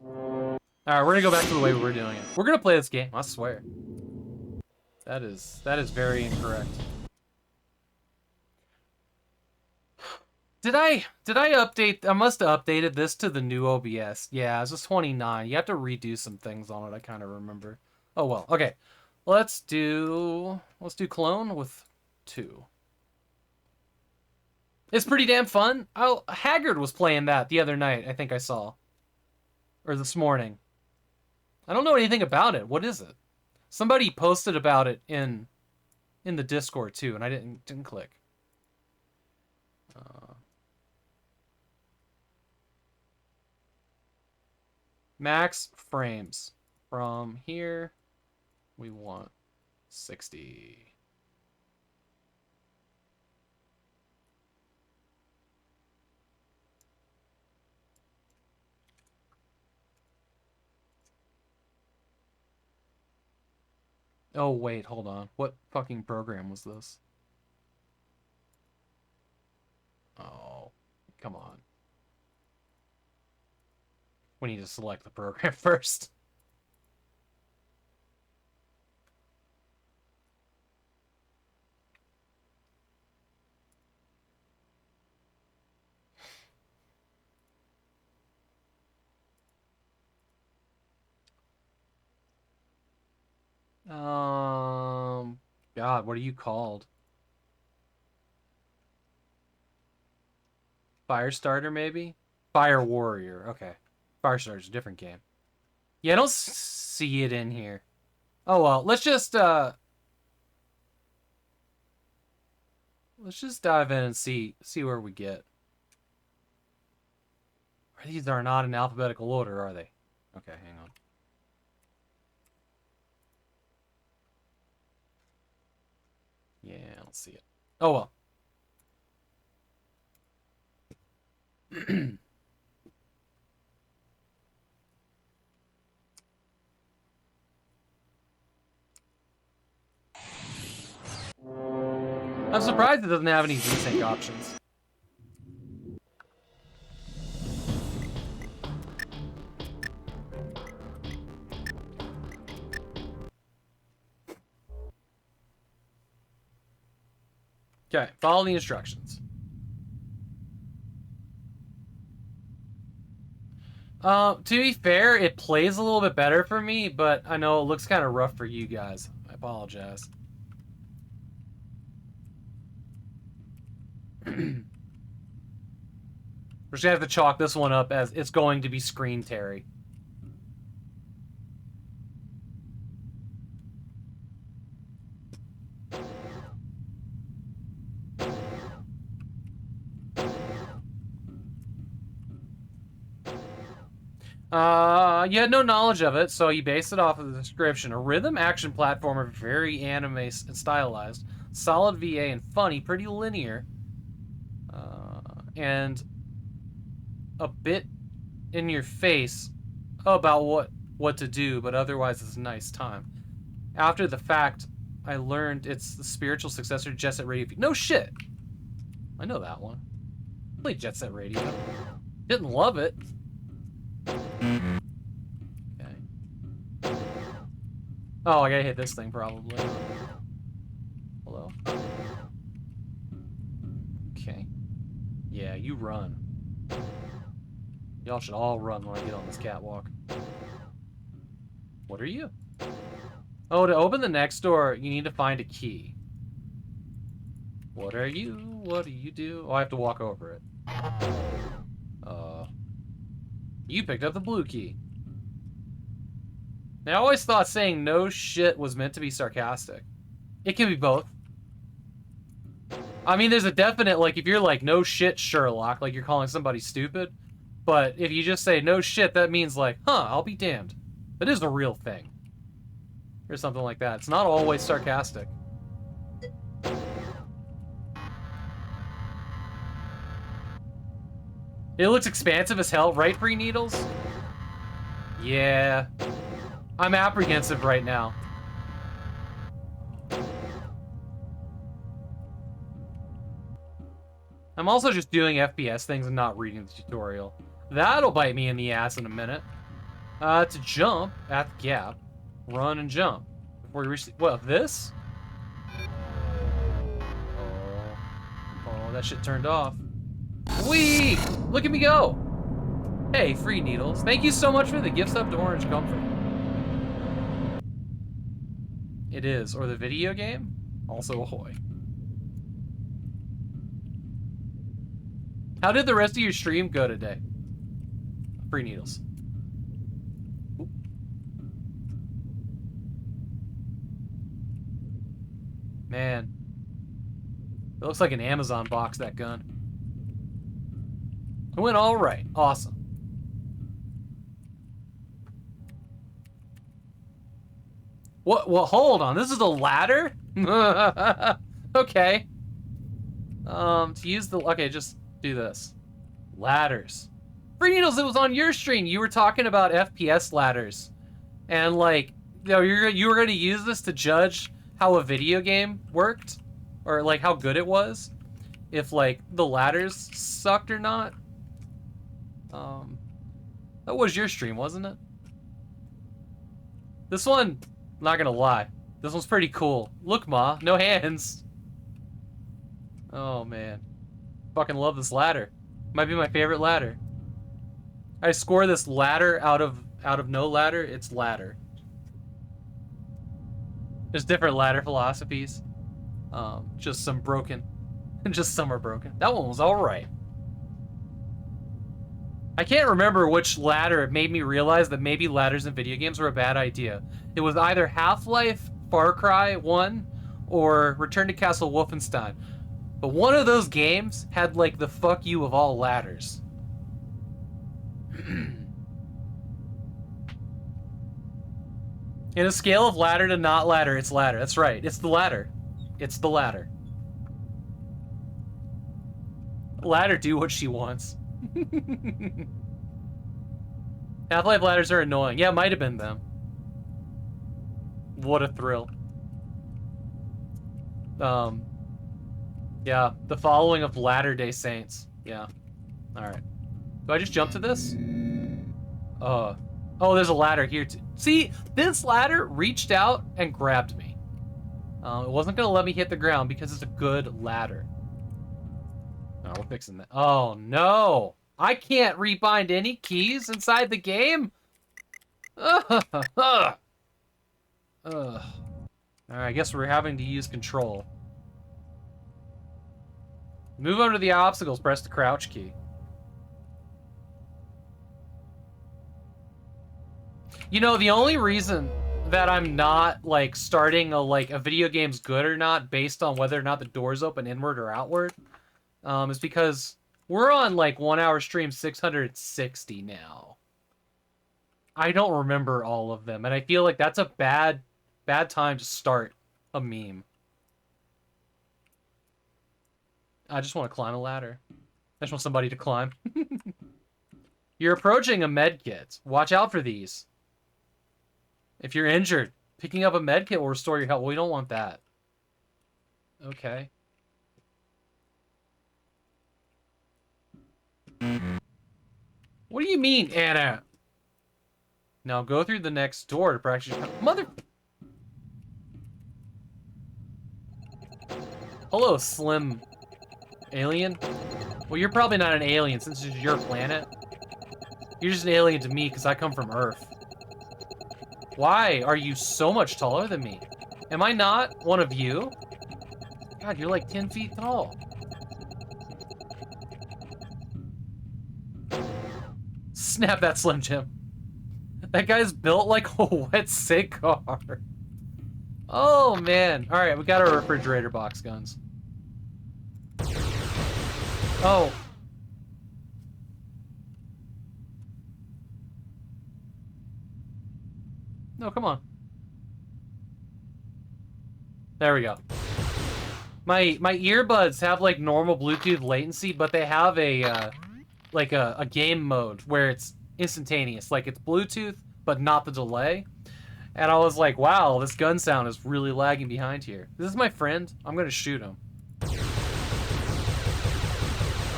Alright, we're gonna go back to the way we were doing it. We're gonna play this game, I swear. That is very incorrect. Did I update? I must have updated this to the new OBS. Yeah, it's just 29. You have to redo some things on it, I kind of remember. Oh well, okay. Let's do clone with 2. It's pretty damn fun. Haggard was playing that the other night, I think I saw. Or this morning. I don't know anything about it. What is it? Somebody posted about it in the Discord too, and I didn't click. Max frames. From here, we want 60. Oh, wait, hold on. What fucking program was this? Oh, come on. We need to select the program first. God, what are you called? Firestarter, maybe? Fire Warrior, okay. Firestarter's a different game. Yeah, I don't see it in here. Oh well, let's just dive in and see where we get. These are not in alphabetical order, are they? Okay, hang on. Yeah, I don't see it. Oh well. I'm surprised it doesn't have any VSync options. Okay, follow the instructions. To be fair, it plays a little bit better for me, but I know it looks kind of rough for you guys. I apologize. We're just gonna have to chalk this one up as it's going to be screen Terry. You had no knowledge of it, so you based it off of the description. A rhythm action platformer, very anime and stylized, solid VA and funny, pretty linear, and a bit in your face about what what to do, but otherwise it's a nice time. After the fact, I learned it's the spiritual successor to Jet Set Radio. No shit! I know that one. I played Jet Set Radio. Didn't love it. Okay. Oh, I gotta hit this thing probably. Hello? Okay. Yeah, you run. Y'all should all run when I get on this catwalk. What are you? Oh, to open the next door, you need to find a key. What are you? What do you do? Oh, I have to walk over it. You picked up the blue key. Now, I always thought saying no shit was meant to be sarcastic. It can be both. I mean, there's a definite, like, if you're like, no shit, Sherlock, like you're calling somebody stupid. But if you just say no shit, that means like, huh, I'll be damned. That is a real thing. Or something like that. It's not always sarcastic. It looks expansive as hell, right, Free Needles? Yeah. I'm apprehensive right now. I'm also just doing FPS things and not reading the tutorial. That'll bite me in the ass in a minute. To jump at the gap, run and jump. Before you reach the, well, this? Oh, that shit turned off. Whee! Look at me go! Hey, Free Needles. Thank you so much for the gift sub to Orange Comfort. It is. Or the video game? Also ahoy. How did the rest of your stream go today? Free Needles. Oop. Man. It looks like an Amazon box, that gun. It went all right. Awesome. What? Well, hold on. This is a ladder? Okay. To use the... Okay, just do this. Ladders. Free Needles, it was on your stream. You were talking about FPS ladders. And, like, you know, you were going to use this to judge how a video game worked. Or, like, how good it was. If, like, the ladders sucked or not. That was your stream, wasn't it? This one, not gonna lie, this one's pretty cool. Look, Ma, no hands. Oh man, fucking love this ladder. Might be my favorite ladder. I score this ladder out of no ladder. It's ladder. There's different ladder philosophies. Just some broken, just some are broken. That one was all right. I can't remember which ladder made me realize that maybe ladders in video games were a bad idea. It was either Half-Life, Far Cry 1, or Return to Castle Wolfenstein. But one of those games had, like, the fuck you of all ladders. In a scale of ladder to not ladder, it's ladder. That's right. It's the ladder. It's the ladder. Ladder do what she wants. Half-Life ladders are annoying. Yeah, it might have been them. What a thrill. Yeah, the following of Latter-day Saints. Yeah. Alright. Do I just jump to this? Oh, there's a ladder here too. See, this ladder reached out and grabbed me. It wasn't gonna let me hit the ground because it's a good ladder. No, we're fixing that. Oh, no! I can't rebind any keys inside the game? Alright, I guess we're having to use control. Move under the obstacles, press the crouch key. You know, the only reason that I'm not, like, starting a video game's good or not based on whether or not the doors open inward or outward, is because we're on, like, 1 hour stream 660 now. I don't remember all of them, and I feel like that's a bad time to start a meme. I just want to climb a ladder. I just want somebody to climb. You're approaching a med kit. Watch out for these. If you're injured, picking up a med kit will restore your health. Well, we don't want that. Okay. What do you mean, Anna? Now go through the next door to practice your... Mother... Hello, slim alien. Well, you're probably not an alien since it's your planet. You're just an alien to me because I come from Earth. Why are you so much taller than me? Am I not one of you? God, you're like 10 feet tall. Snap that, Slim Jim. That guy's built like a wet cigar. Oh, man. All right, we got our refrigerator box guns. Oh. No, come on. There we go. My earbuds have like normal Bluetooth latency, but they have a like a game mode where it's instantaneous. Like it's Bluetooth, but not the delay. And I was like, wow, this gun sound is really lagging behind here. This is my friend. I'm gonna shoot him. I'll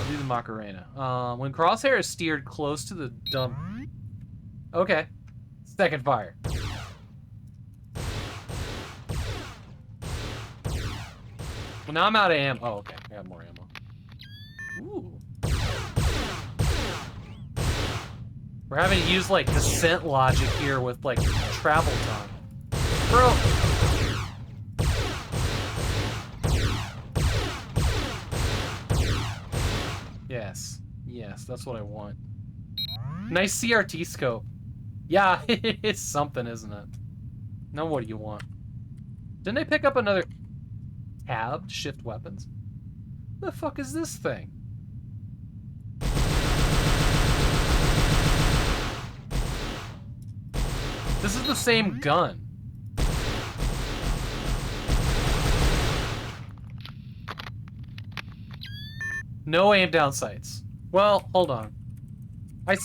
do the Macarena. When crosshair is steered close to the dump. Okay. Second fire. Well, now I'm out of ammo. Oh, okay. I got more ammo. Ooh. We're having to use, like, descent logic here with, like, travel time. Bro! Yes. Yes, that's what I want. Nice CRT scope. Yeah, it's something, isn't it? Now what do you want? Didn't I pick up another tab to shift weapons? The fuck is this thing? This is the same gun. No aim down sights. Well, hold on. Okay.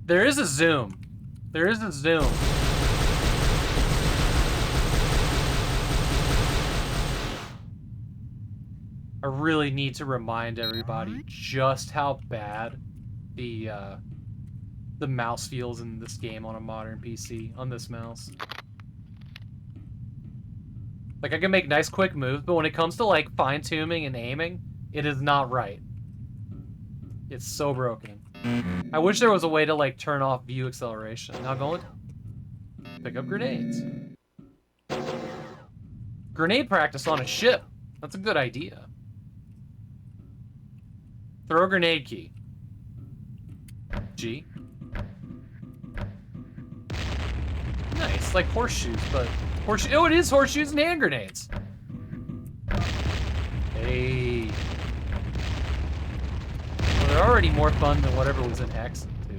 There is a zoom. There is a zoom. I really need to remind everybody just how bad the mouse feels in this game on a modern PC, on this mouse. Like, I can make nice quick moves, but when it comes to, like, fine-tuning and aiming, it is not right. It's so broken. I wish there was a way to, like, turn off view acceleration. Now go and pick up grenades. Grenade practice on a ship. That's a good idea. Throw a grenade key. G. Nice, like horseshoes, but oh, it is horseshoes and hand grenades. Hey. Well, they're already more fun than whatever was in X, too.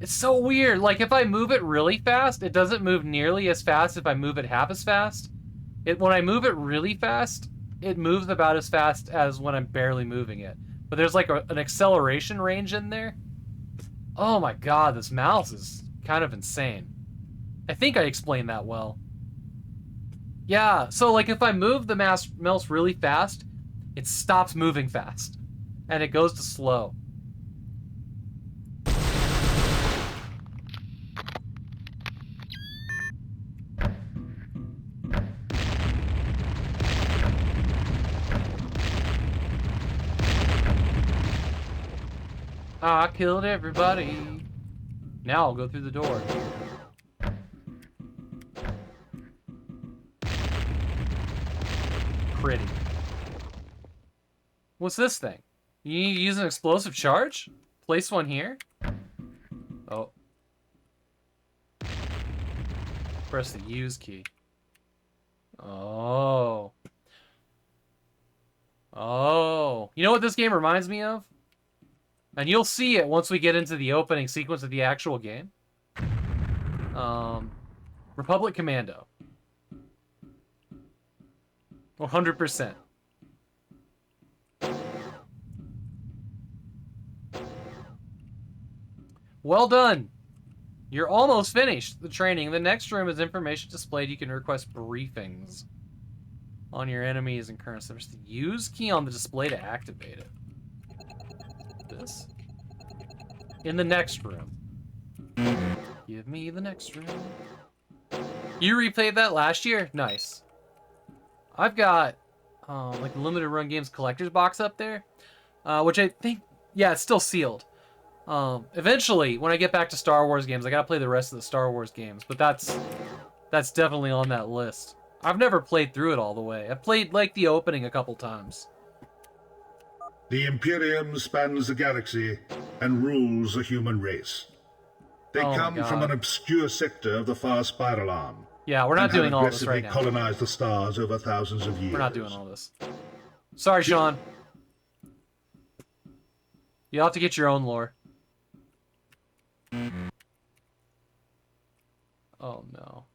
It's so weird. Like, if I move it really fast, it doesn't move nearly as fast if I move it half as fast. When I move it really fast, it moves about as fast as when I'm barely moving it. But there's like an acceleration range in there. Oh my god, this mouse is kind of insane. I think I explained that well. Yeah, so like if I move the mouse really fast, it stops moving fast. And it goes to slow. I killed everybody. Now I'll go through the door. Pretty. What's this thing? You need to use an explosive charge? Place one here? Oh. Press the use key. Oh. Oh. You know what this game reminds me of? And you'll see it once we get into the opening sequence of the actual game. Republic Commando. 100%. Well done. You're almost finished the training. The next room is information displayed. You can request briefings on your enemies and current service. Use key on the display to activate it. This. In the next room. Give me the next room. You replayed that last year? Nice. I've got like limited run games collector's box up there, which I think, yeah, it's still sealed. Eventually, when I get back to Star Wars games, I gotta play the rest of the Star Wars games, but that's definitely on that list. I've never played through it all the way. I've played like the opening a couple times. The Imperium spans the galaxy and rules the human race. They come from an obscure sector of the far spiral arm. Yeah, we're not doing all this right now. Colonized the stars over thousands of years. We're not doing all this. Sorry, Sean. You'll have to get your own lore. Oh no.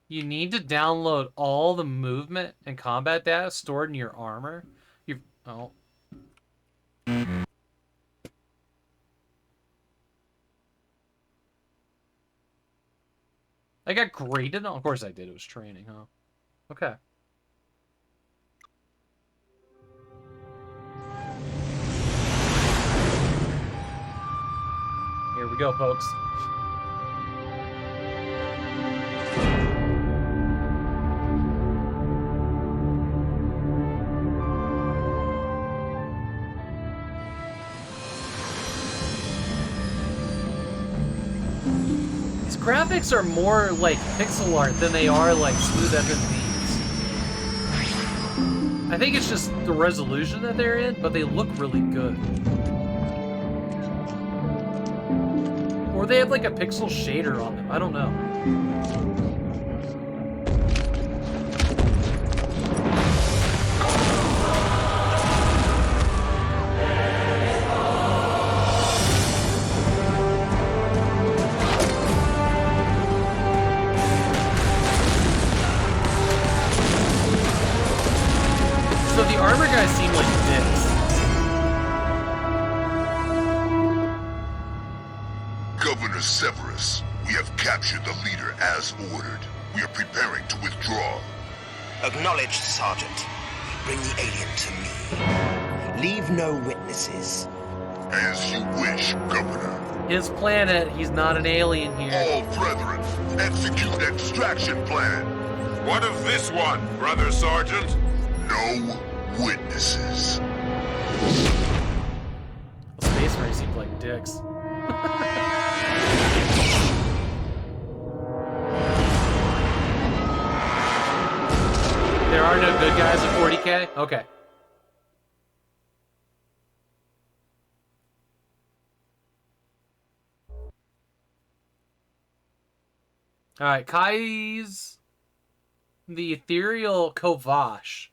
You need to download all the movement and combat data stored in your armor. Oh. I got graded? Of course I did. It was training, huh? Okay. Here we go, folks. These graphics are more like pixel art than they are like smooth FMVs. I think it's just the resolution that they're in, but they look really good. Or they have like a pixel shader on them. I don't know. So the armor guys seem like dicks. Governor Severus, we have captured the leader as ordered. We are preparing to withdraw. Acknowledged, Sergeant. Bring the alien to me. Leave no witnesses. As you wish, Governor. His planet, he's not an alien here. All brethren, execute extraction plan. What of this one, Brother Sergeant? No witnesses. The space race seems like dicks. There are no good guys at 40K? Okay. Alright, Kai's... The ethereal Kovash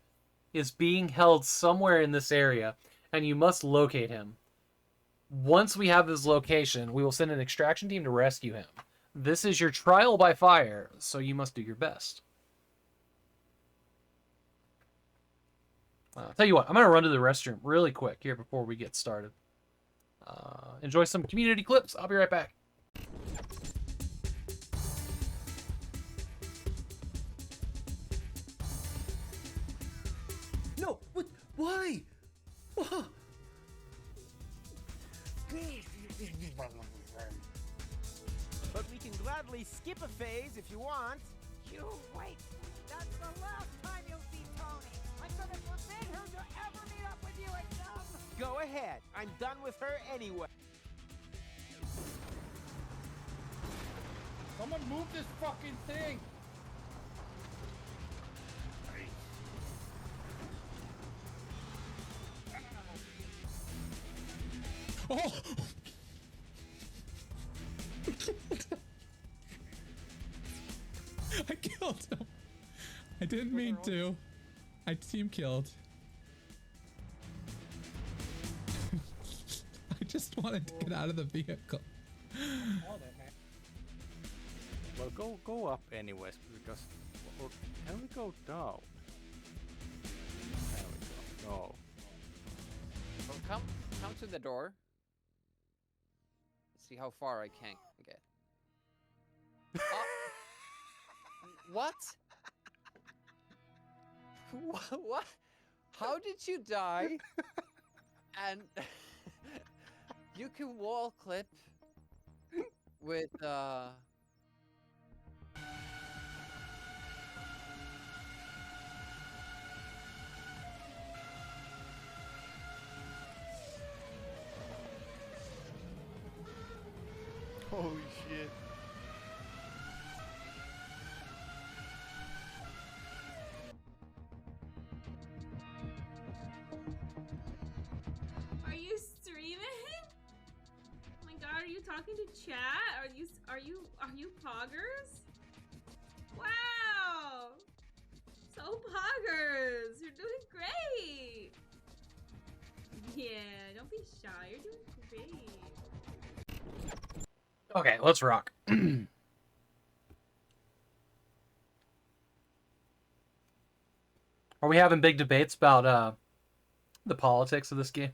is being held somewhere in this area, and you must locate him. Once we have his location, we will send an extraction team to rescue him. This is your trial by fire, so you must do your best. Tell you what, I'm going to run to the restroom really quick here before we get started. Enjoy some community clips. I'll be right back. No, what? Why? But we can gladly skip a phase if you want. You wait. That's the last time you'll see Tony. I'm gonna forbid her to ever meet up with you again. Go ahead. I'm done with her anyway. Someone move this fucking thing! Oh! I killed him. I didn't mean to. I team killed. I just wanted to get out of the vehicle. Go up anyways, because can we go down? There we go. No. Well, come to the door. Let's see how far I can get. What? What? How did you die? And you can wall clip with Holy shit. Are you streaming? Oh my god, are you talking to chat? Are you poggers? Wow! So poggers! You're doing great! Yeah, don't be shy, you're doing great. Okay, let's rock. Are we having big debates about the politics of this game?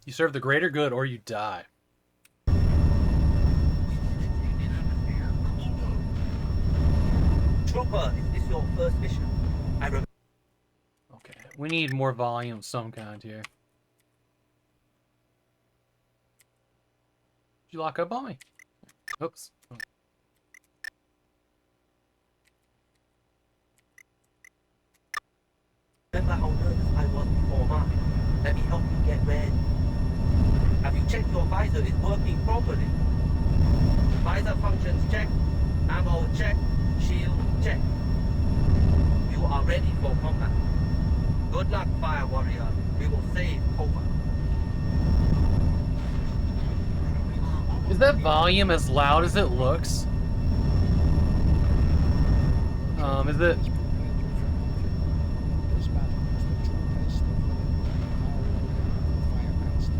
You serve the greater good or you die. Trooper, is this your first mission? Okay, we need more volume of some kind here. Did you lock up on me? Oops. Oh. Remember how nervous I was before mine? Let me help you get ready. Have you checked your visor is working properly? Visor functions check, ammo check, shield check. You are ready for combat. Good luck, Fire Warrior. We will save Cobra. Is that volume as loud as it looks? Is it?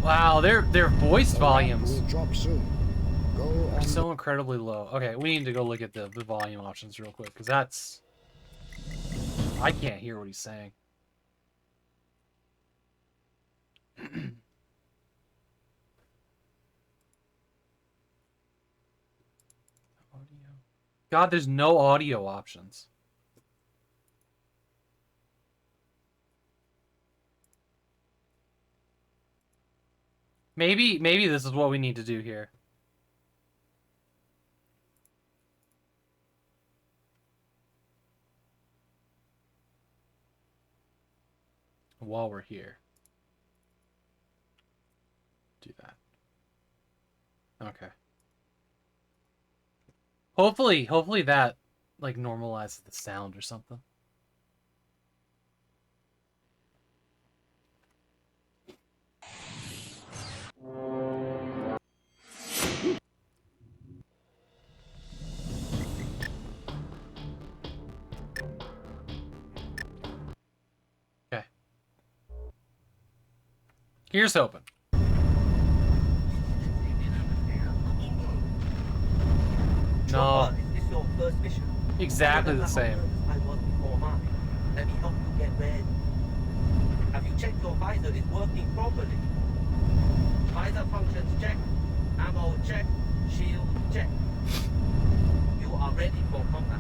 Wow, their voice volumes are so incredibly low. Okay, we need to go look at the volume options real quick, because that's... I can't hear what he's saying. Audio. God, there's no audio options. Maybe this is what we need to do here. While we're here. Do that. Okay. Hopefully that like normalizes the sound or something. Okay. Here's hoping. No. Is this your first mission? Exactly the same. I was before mine. Let me help you get ready. Have you checked your visor is working properly? Visor functions check, ammo check, shield check. You are ready for combat.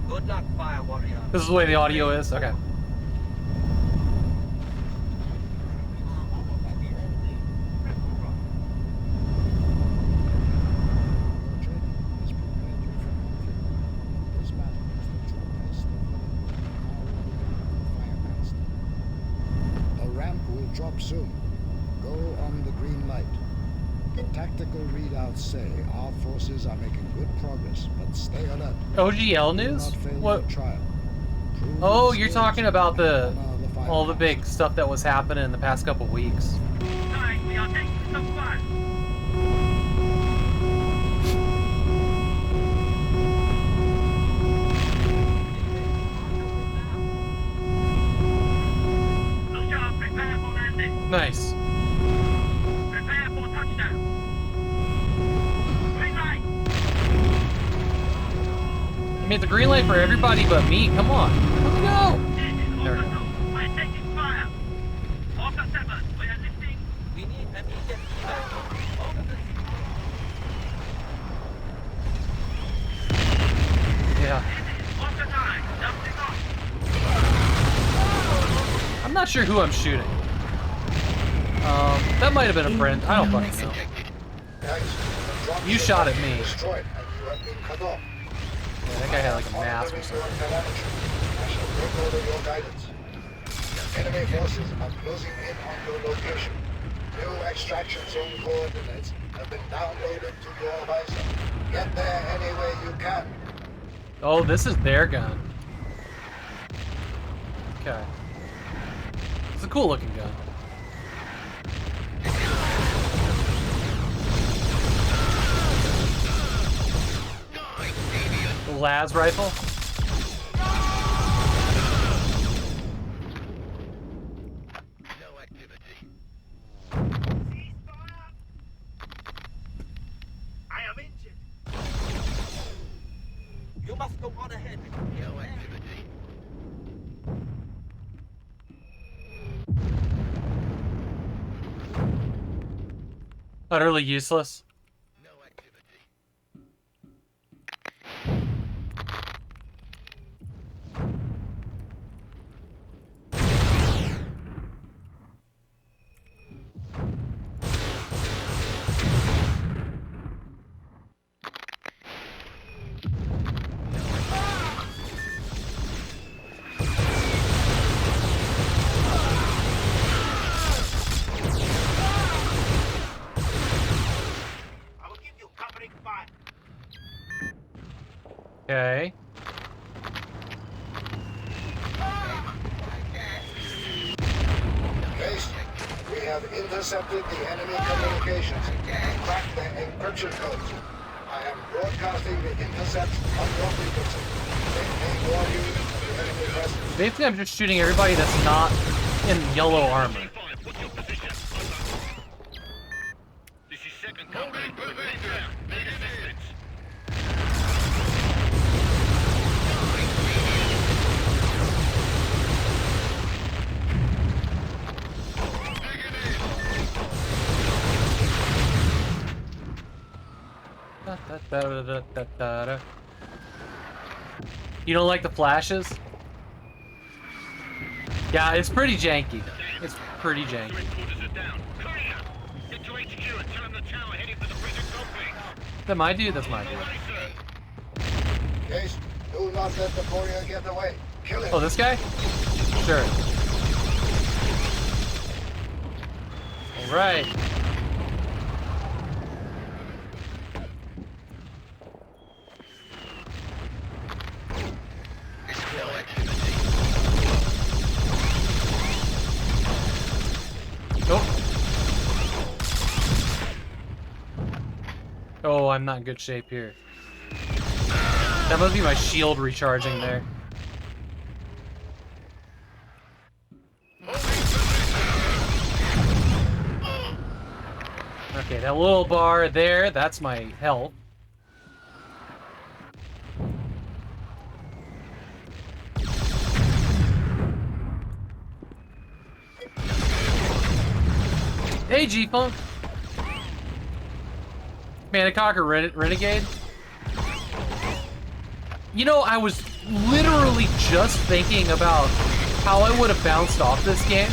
Good luck, Fire Warrior. This is the way the audio is? Okay. Drop soon. Go on the green light. The tactical readouts say our forces are making good progress, but stay alert. OGL news? What? Oh, you're talking about all the big stuff that was happening in the past couple weeks. We are taking some fire. Prepare Nice. Prepare for touchdown. Green light. I mean, it's a green light for everybody but me. Come on. Let's go. There we go. We're taking fire. Orca 7, we are lifting. We need immediate evac. Yeah. Orca 9, jumping off. I'm not sure who I'm shooting. That might have been a friend. I don't fucking know. You shot at me. Destroyed, and you have been cut off. Yeah, that guy had like a mask or something. I shall take over your guidance. Enemy forces are closing in on your location. New extraction zone coordinates have been downloaded to your visor. Get there any way you can. Oh, this is their gun. Okay. It's a cool looking gun. The Laz rifle. I am injured. You must go on ahead. No activity. Utterly useless. Okay. Case, we have intercepted the enemy communications and cracked their encryption codes. I am broadcasting the intercepts on your frequency. They may warn you of the enemy presence. Basically, I'm just shooting everybody that's not in yellow armor. This is second company. Need assistance. You don't like the flashes? Yeah, it's pretty janky. It's pretty janky. That my dude? That's my dude. Case, do not let the courier get away. Kill him. Oh, this guy? Sure. Alright. Nope. Oh, I'm not in good shape here. That must be my shield recharging there. Okay, that little bar there, that's my health. Hey, G-Funk. Manicocker Renegade. You know, I was literally just thinking about how I would have bounced off this game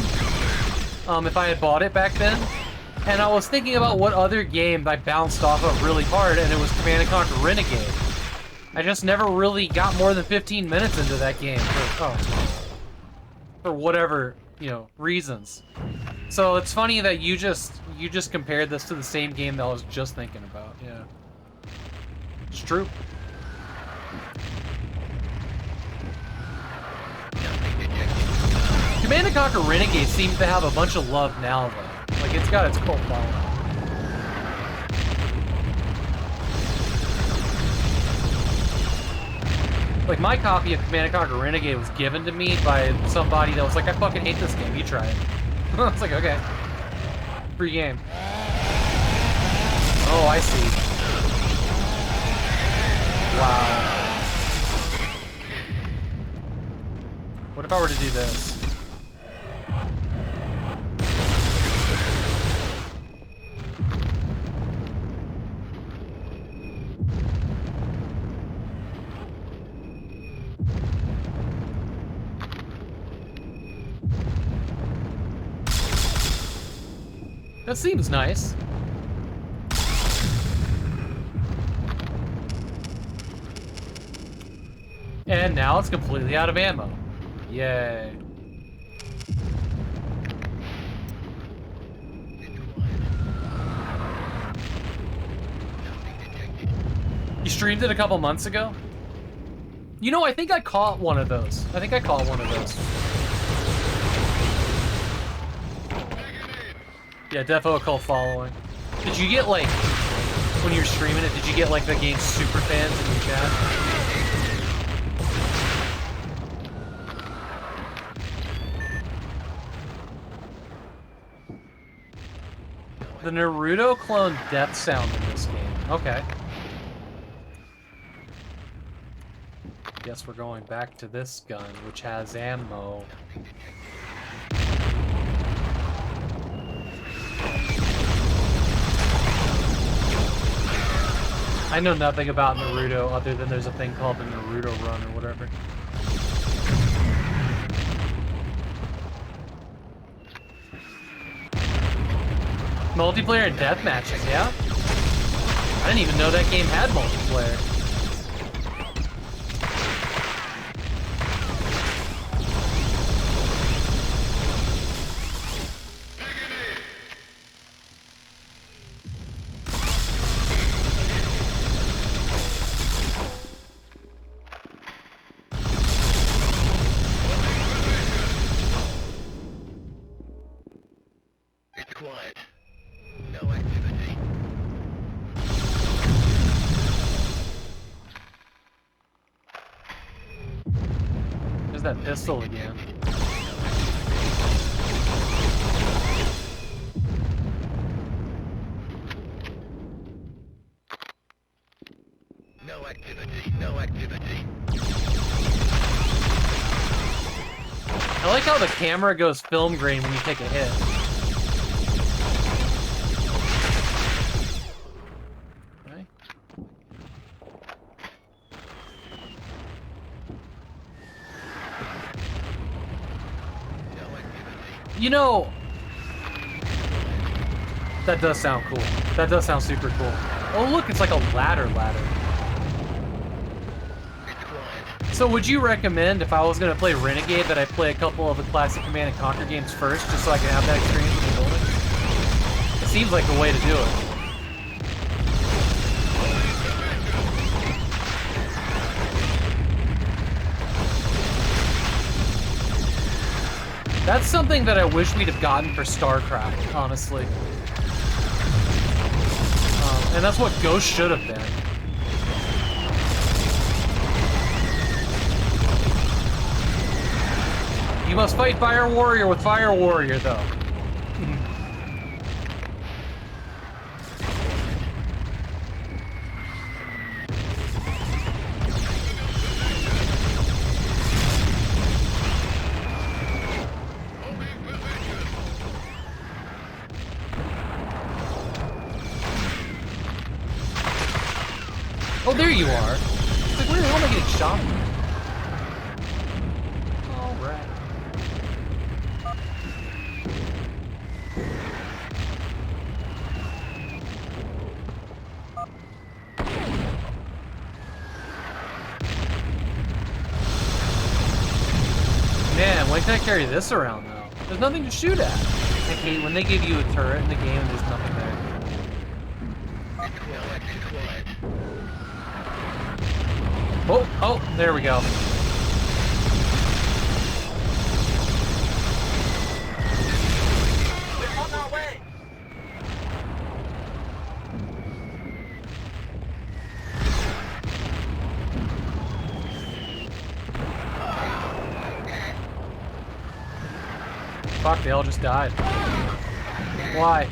if I had bought it back then. And I was thinking about what other game I bounced off of really hard, and it was Command & Conquer Renegade. I just never really got more than 15 minutes into that game for whatever, you know, reasons. So it's funny that you just compared this to the same game that I was just thinking about. Yeah, it's true. Command & Conquer Renegade seems to have a bunch of love now, though. Like, it's got its cult following. Like, my copy of Command & Conquer Renegade was given to me by somebody that was like, I fucking hate this game, you try it. I was like, okay. Free game. Oh, I see. Wow. What if I were to do this? That seems nice. And now it's completely out of ammo. Yay. You streamed it a couple months ago? You know, I think I caught one of those. I think I caught one of those. Yeah, defo cult following. Did you get, like, when you were streaming it, did you get, like, the game's super fans in your chat? The Naruto clone death sound in this game. Okay. Guess we're going back to this gun, which has ammo. I know nothing about Naruto other than there's a thing called the Naruto run or whatever. Multiplayer and death matches, yeah? I didn't even know that game had multiplayer. There's that pistol again. No activity, no activity. I like how the camera goes film grain when you take a hit. Okay. You know, that does sound cool. That does sound super cool. Oh look, it's like a ladder. So would you recommend, if I was going to play Renegade, that I play a couple of the classic Command & Conquer games first, just so I can have that experience with the building? It seems like the way to do it. That's something that I wish we'd have gotten for StarCraft, honestly. And that's what Ghost should have been. You must fight Fire Warrior with Fire Warrior, though. Oh, there you are. It's like, where the hell am I getting shot from? Alright. Man, why can't I carry this around, though? There's nothing to shoot at. I hate when they give you a turret in the game and there's nothing there. Oh, there we go. We're on our way. Fuck, they all just died. Why?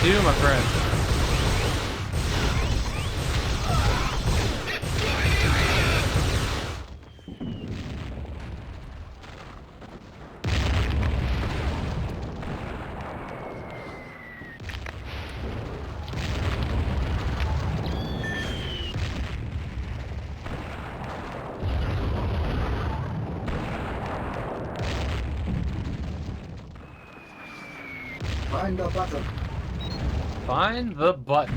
do, my friend. Find the button. Find the button.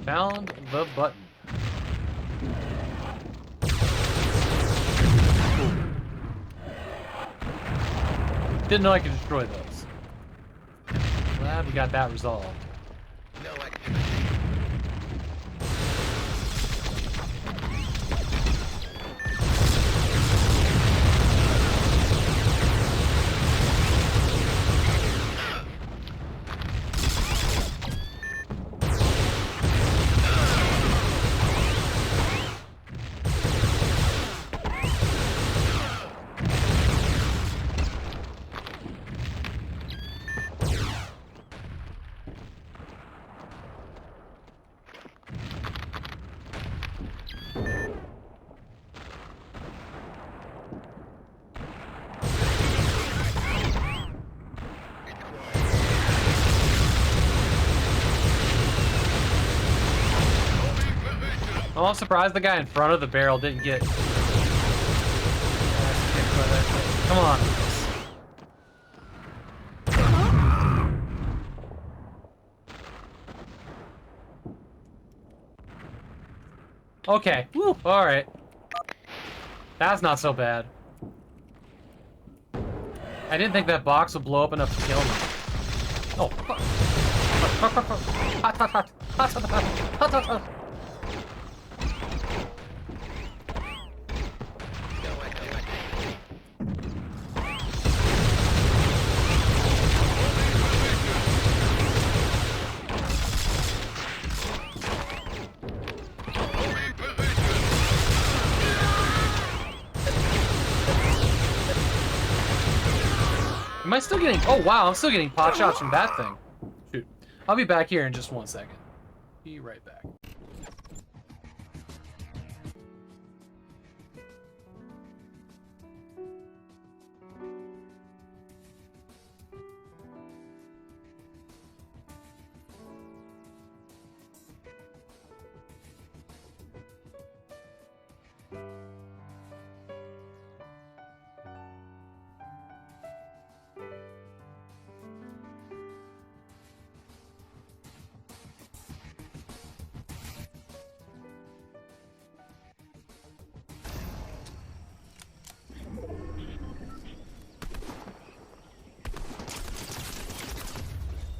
Found the button. Didn't know I could destroy those. Glad we got that resolved. No activity. I'm surprised the guy in front of the barrel didn't get kicked by that thing. Come on. Okay. Woo. All right. That's not so bad. I didn't think that box would blow up enough to kill me. Oh, fuck. Hot, hot, hot. Hot, hot, hot. Hot, hot, hot. Am I still getting... Oh, wow, I'm still getting pot shots from that thing. Shoot. I'll be back here in just 1 second. Be right back.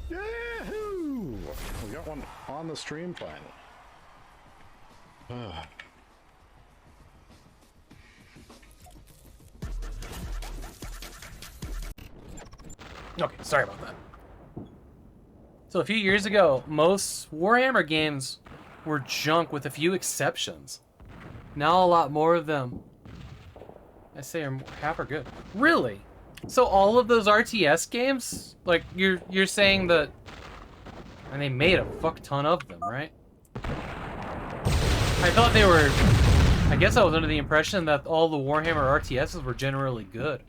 Yahoo! We got one on the stream finally. Okay, sorry about that. So a few years ago, most Warhammer games were junk with a few exceptions. Now a lot more of them, I say, are half are good. Really? So all of those RTS games, like you're saying that, and they made a fuck ton of them, right? I thought they were, I guess I was under the impression that all the Warhammer RTSs were generally good.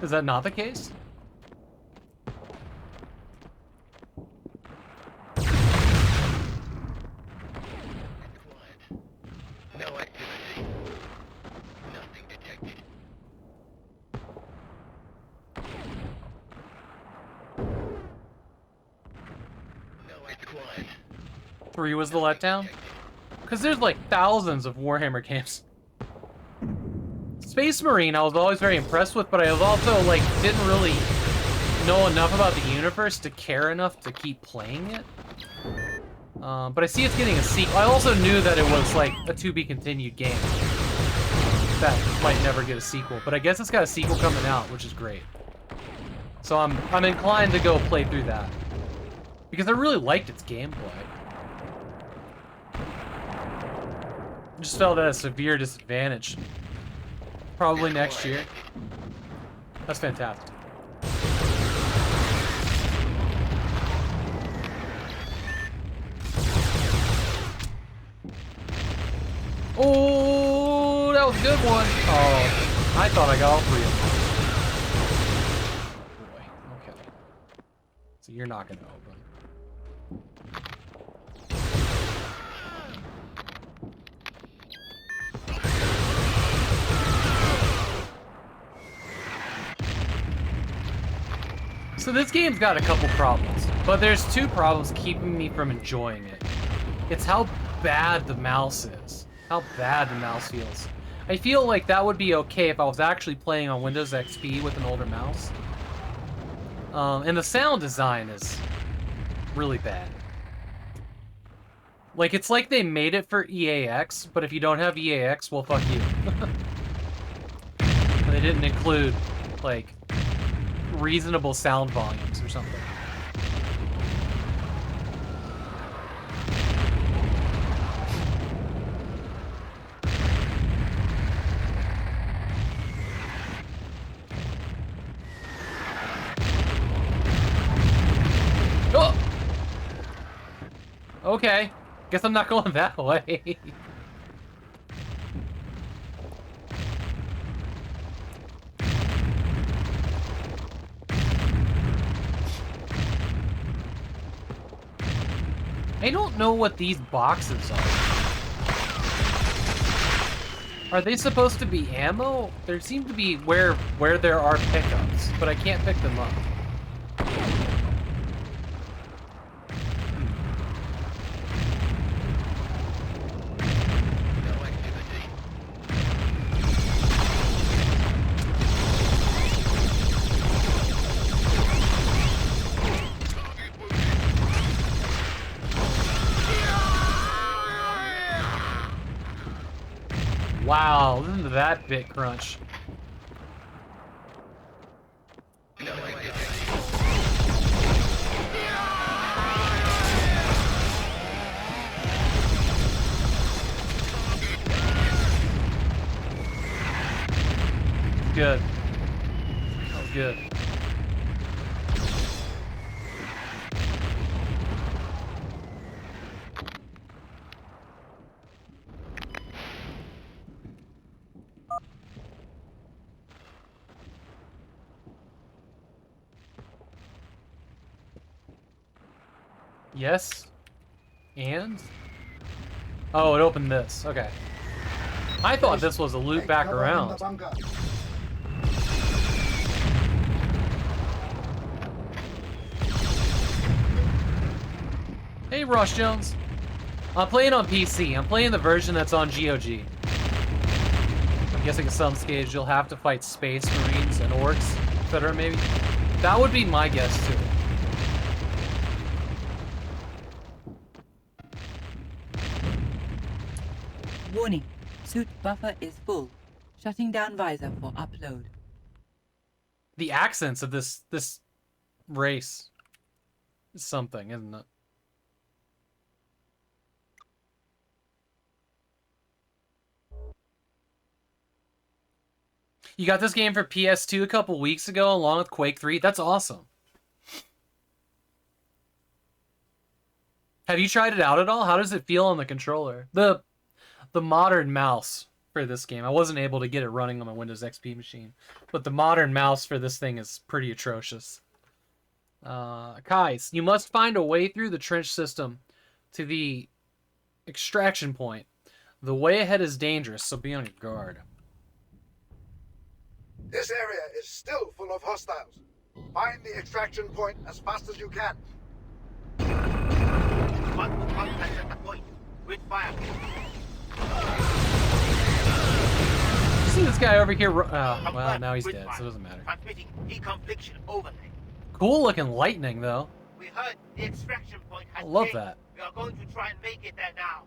Is that not the case? No activity. Nothing detected. No activity. 3 was the letdown? Because there's like thousands of Warhammer games. Space Marine I was always very impressed with, but I was also like didn't really know enough about the universe to care enough to keep playing it. But I see it's getting a sequel. I also knew that it was like a to-be-continued game that might never get a sequel, but I guess it's got a sequel coming out, which is great. So I'm inclined to go play through that because I really liked its gameplay. Just felt at a severe disadvantage. Probably next year. That's fantastic. Oh, that was a good one. Oh, I thought I got all three of them. Boy, okay. So you're not gonna open. So this game's got a couple problems, but there's two problems keeping me from enjoying it. It's how bad the mouse is. How bad the mouse feels. I feel like that would be okay if I was actually playing on Windows XP with an older mouse. And the sound design is really bad. Like, it's like they made it for EAX, but if you don't have EAX, well, fuck you. They didn't include, like, reasonable sound volumes or something. Oh! Okay. Guess I'm not going that way. I don't know what these boxes are. Are they supposed to be ammo? There seem to be where there are pickups, but I can't pick them up. Wow, listen to that bit crunch. Good. Oh, good. Yes. And? Oh, it opened this. Okay. I thought this was a loop back around. Hey, Ross Jones. I'm playing on PC. I'm playing the version that's on GOG. I'm guessing at some stage you'll have to fight Space Marines and Orcs, etc. maybe? That would be my guess, too. Warning. Suit buffer is full. Shutting down visor for upload. The accents of this race is something, isn't it? You got this game for PS2 a couple weeks ago along with Quake 3? That's awesome. Have you tried it out at all? How does it feel on the controller? The modern mouse for this game. I wasn't able to get it running on my Windows XP machine, but the modern mouse for this thing is pretty atrocious. Kais, you must find a way through the trench system to the extraction point. The way ahead is dangerous, so be on your guard. This area is still full of hostiles. Find the extraction point as fast as you can. Contact at the point. With fire. You see this guy over here? Well, now he's dead, so it doesn't matter. Transmitting deconfliction overlay. Cool looking lightning, though. We heard the extraction point has I love changed. that. We are going to try and make it there now.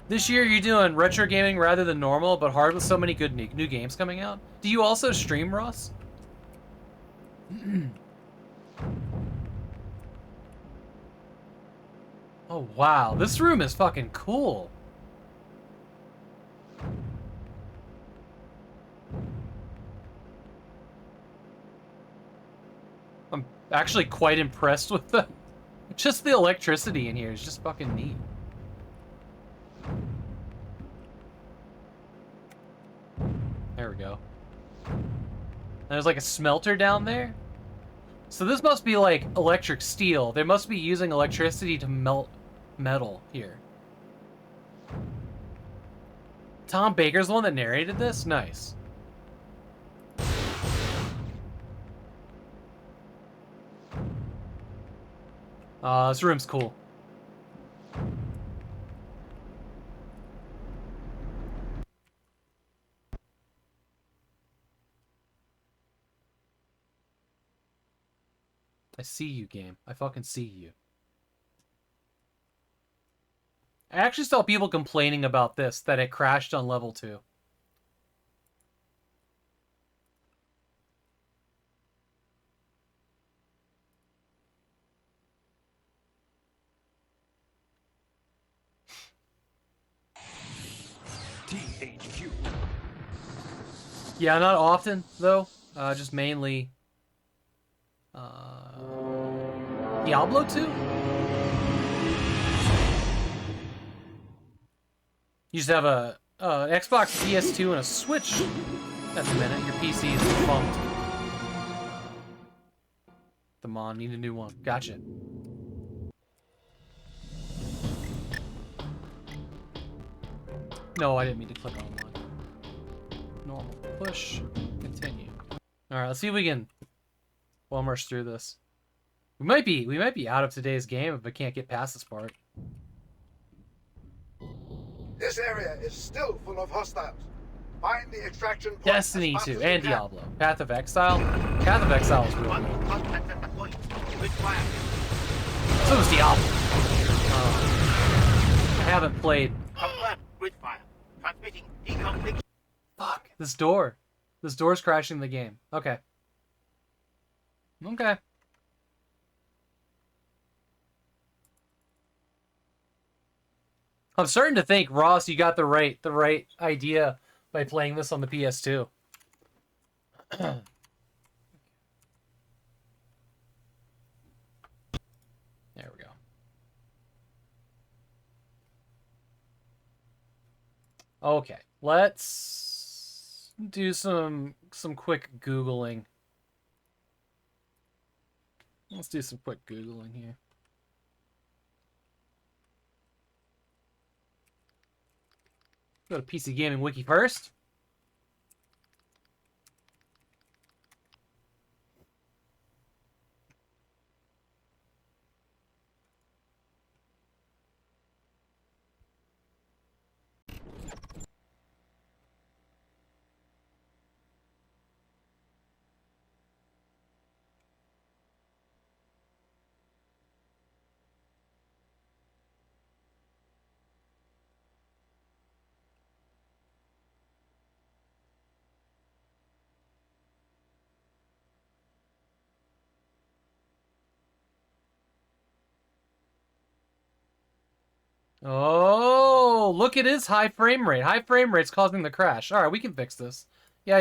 This year you're doing retro gaming rather than normal, but hard with so many good new games coming out. Do you also stream, Ross? Oh, wow. This room is fucking cool. I'm actually quite impressed with the... Just the electricity in here is just fucking neat. There we go. There's like a smelter down there. So this must be like electric steel. They must be using electricity to melt metal here. Tom Baker's the one that narrated this? Nice. This room's cool. I see you, game. I fucking see you. I actually saw people complaining about this, that it crashed on level 2. THQ. Yeah, not often, though. Just mainly... Diablo 2? You just have a Xbox, PS2, and a Switch at the minute. Your PC is defunct. Come on, need a new one. Gotcha. No, I didn't mean to click on one. Normal. Push. Continue. Alright, let's see if we can rush through this. We might be out of today's game if I can't get past this part. This area is still full of hostiles. Find the extraction point. Destiny as fast 2 as and you can. Diablo. Path of Exile. Path of Exile is really cool. So is Diablo. I haven't played. Fuck. This door. This door's crashing the game. Okay. Okay. I'm starting to think, Ross, you got the right idea by playing this on the PS2. There we go. Okay, let's do some quick Googling. Let's do some quick Googling here. Go to PC Gaming Wiki first. Oh, look at his high frame rate. High frame rate's causing the crash. All right, we can fix this. Yeah.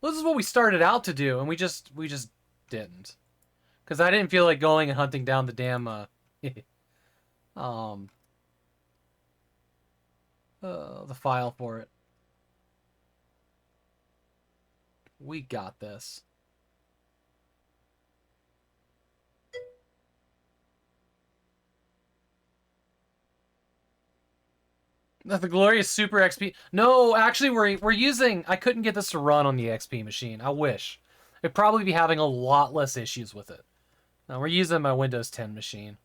Well, this is what we started out to do, and we just didn't. Because I didn't feel like going and hunting down the damn, the file for it. We got this. The glorious Super XP. No, actually, we're using... I couldn't get this to run on the XP machine. I wish. I'd probably be having a lot less issues with it. Now, we're using my Windows 10 machine.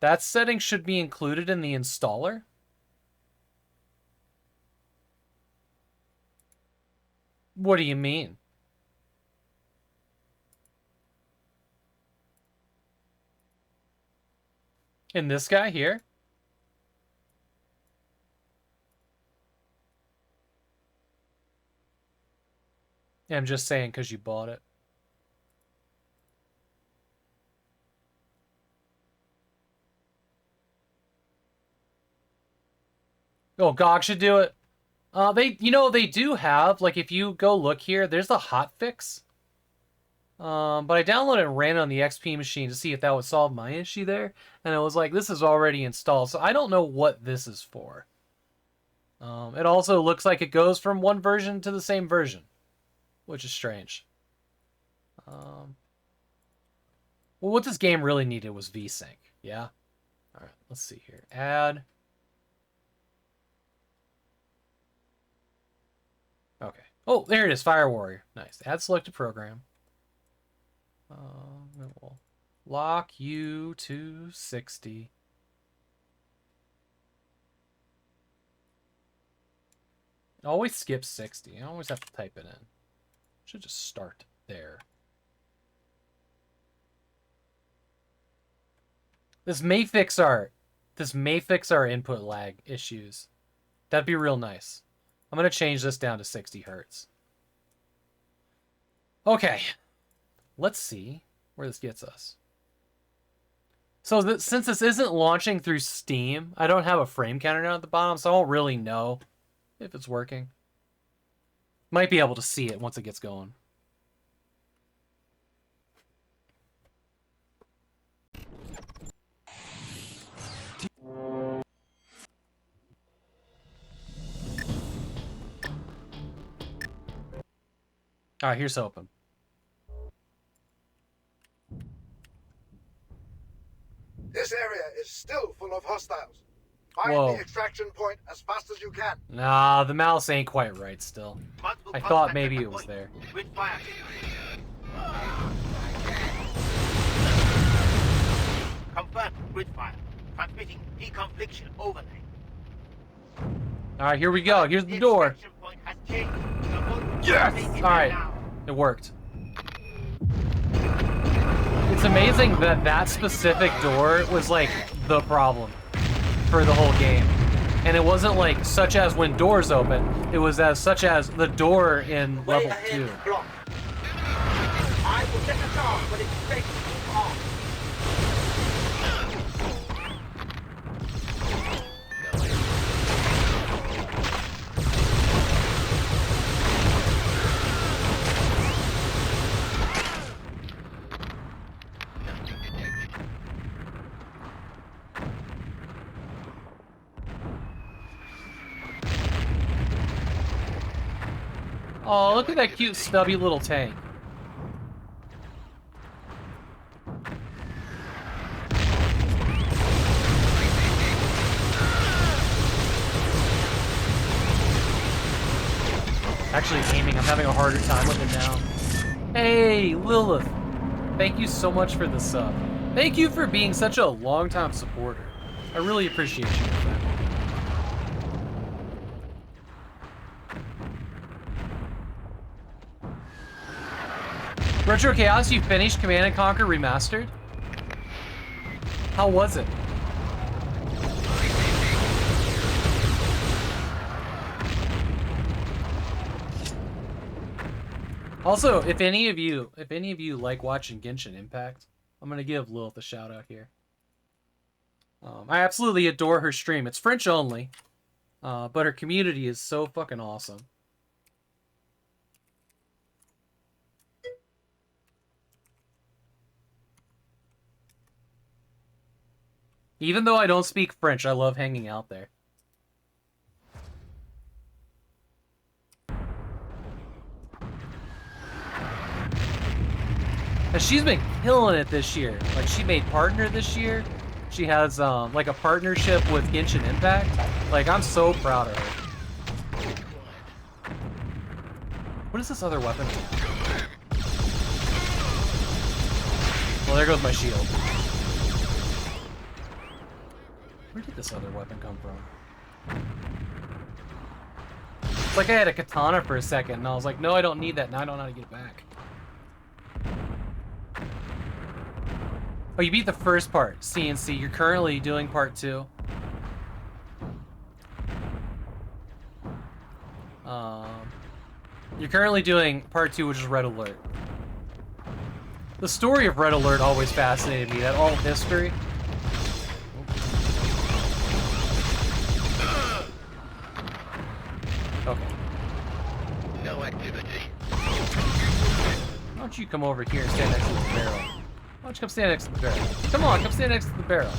That setting should be included in the installer. What do you mean? In this guy here? Yeah, I'm just saying because you bought it. Oh, GOG should do it. They do have, like, if you go look here, there's a hotfix. But I downloaded and ran it on the XP machine to see if that would solve my issue there. And it was like, this is already installed. So I don't know what this is for. It also looks like it goes from one version to the same version, which is strange. Well, what this game really needed was VSync. Yeah? All right, let's see here. Add. Okay. Oh, there it is. Fire Warrior. Nice. Add selected program. We'll lock you to 60. Always skip 60. I always have to type it in. Should just start there. This may fix our input lag issues. That'd be real nice. I'm going to change this down to 60 hertz. Okay. Let's see where this gets us. So since this isn't launching through Steam, I don't have a frame counter down at the bottom, so I don't really know if it's working. Might be able to see it once it gets going. Alright, here's open. This area is still full of hostiles. Find Whoa. the extraction point as fast as you can. Nah, the mouse ain't quite right still. I thought maybe it was there. Confirm grid fire. Transmitting deconfliction overlay. Alright, here we go. Here's the door. Yes! Alright, it worked. It's amazing that that specific door was like the problem for the whole game. And it wasn't like such as when doors open, it was as such as the door in level 2. I will take a charge when it's safe to move on. Oh, look at that cute stubby little tank. Actually aiming, I'm having a harder time with it now. Hey, Lilith. Thank you so much for the sub. Thank you for being such a long-time supporter. I really appreciate you for that. Retro Chaos, you finished Command & Conquer Remastered? How was it? Also, if any of you like watching Genshin Impact, I'm gonna give Lilith a shout out here. I absolutely adore her stream. It's French only, but her community is so fucking awesome. Even though I don't speak French, I love hanging out there. And she's been killing it this year. Like, she made partner this year. She has, like, a partnership with Genshin Impact. Like, I'm so proud of her. What is this other weapon? Well, there goes my shield. Where did this other weapon come from? It's like I had a katana for a second, and I was like, no, I don't need that. Now I don't know how to get it back. Oh, you beat the first part, CNC. You're currently doing part 2. You're currently doing part 2, which is Red Alert. The story of Red Alert always fascinated me, that all history. Okay. No activity. Why don't you come over here and stand next to the barrel? Why don't you come stand next to the barrel? Come on, come stand next to the barrel.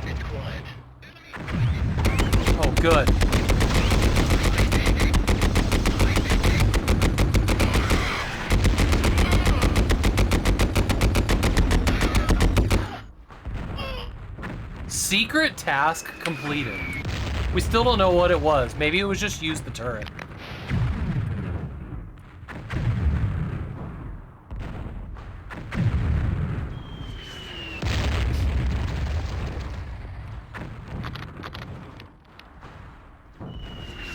It's quiet. Oh, good. Secret task completed. We still don't know what it was. Maybe it was just use the turret.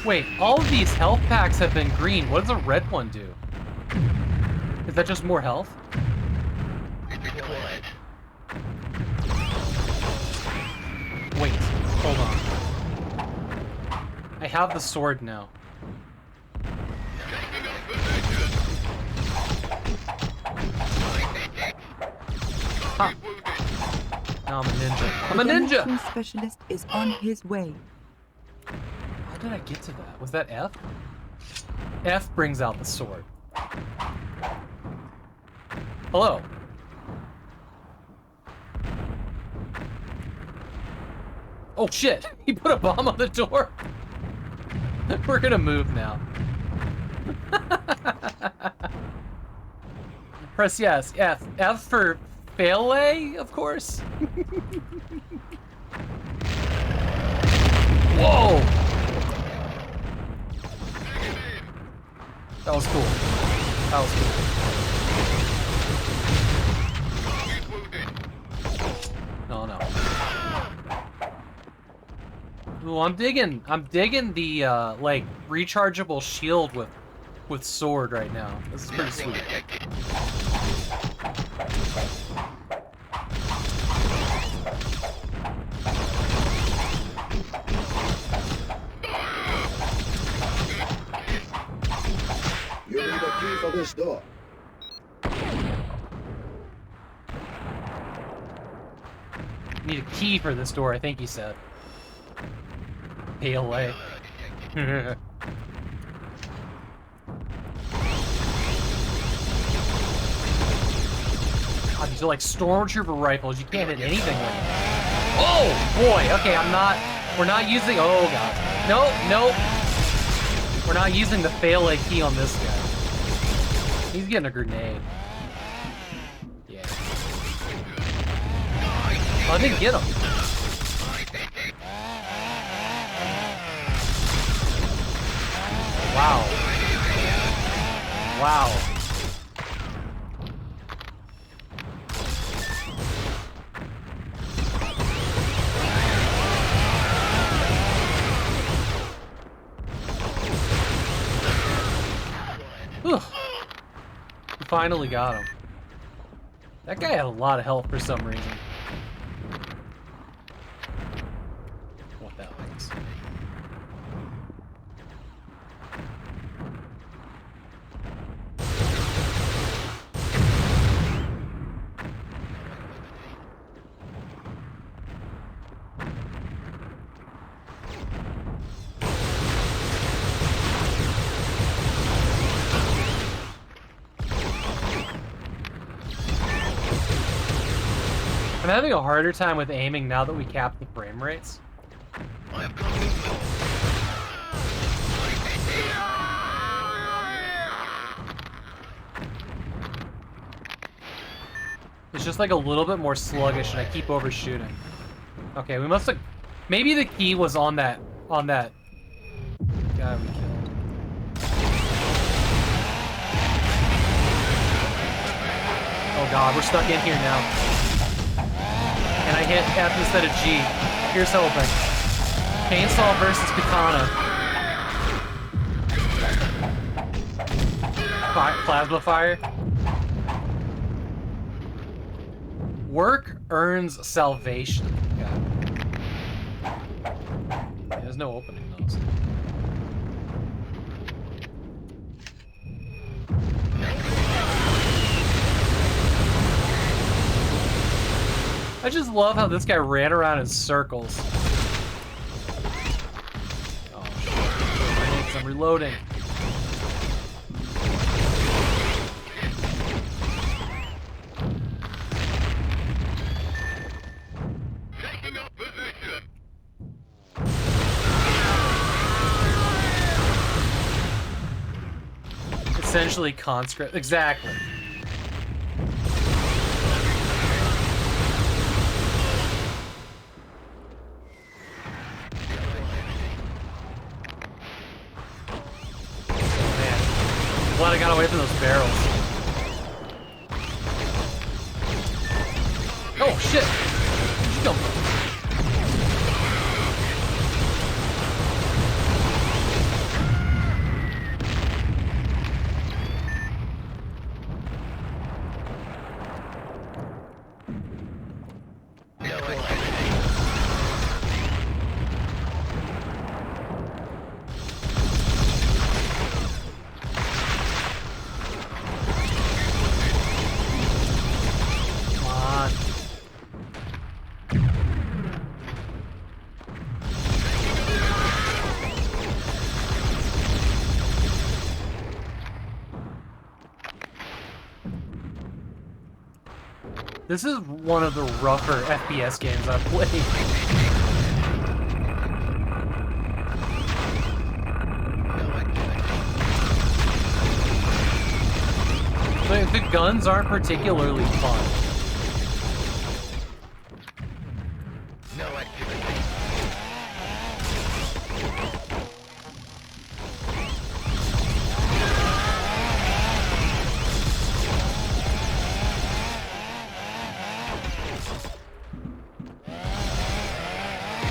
Wait, all of these health packs have been green. What does the red one do? Is that just more health? It's quiet. Wait, hold on. I have the sword now. Ha! Now I'm a ninja. I'm a The ninja! demolition specialist is on his way. How did I get to that? Was that F? F brings out the sword. Hello. Oh shit! He put a bomb on the door! We're gonna move now. Press yes. F. F for fail-a, of course. Whoa! That was cool. That was cool. No, no. Ooh, I'm digging the like rechargeable shield with sword right now. This is pretty sweet. You need a key for this door. Need a key for this door, I think he said. ALA. God, these are like stormtrooper rifles. You can't hit anything with them. Oh boy. Okay, we're not using. Oh god. Nope. Nope. We're not using the fail-a key on this guy. He's getting a grenade. Yeah. Oh, I didn't get him. Wow. Wow. Whew. We finally got him. That guy had a lot of health for some reason. What that was. I'm having a harder time with aiming now that we capped the frame rates. It's just like a little bit more sluggish and I keep overshooting. Okay, we must have... Maybe the key was on that guy we killed. god, we're stuck in here now. And I hit F instead of G. Here's hoping. Chainsaw versus Katana. Plasma fire. Work earns salvation. Yeah, there's no opening those. I just love how this guy ran around in circles. Oh shit. I'm reloading. Essentially conscript. Exactly. Glad I got away from those barrels. Oh shit! Where'd you come from? This is one of the rougher FPS games I've played. The guns aren't particularly fun. No activity.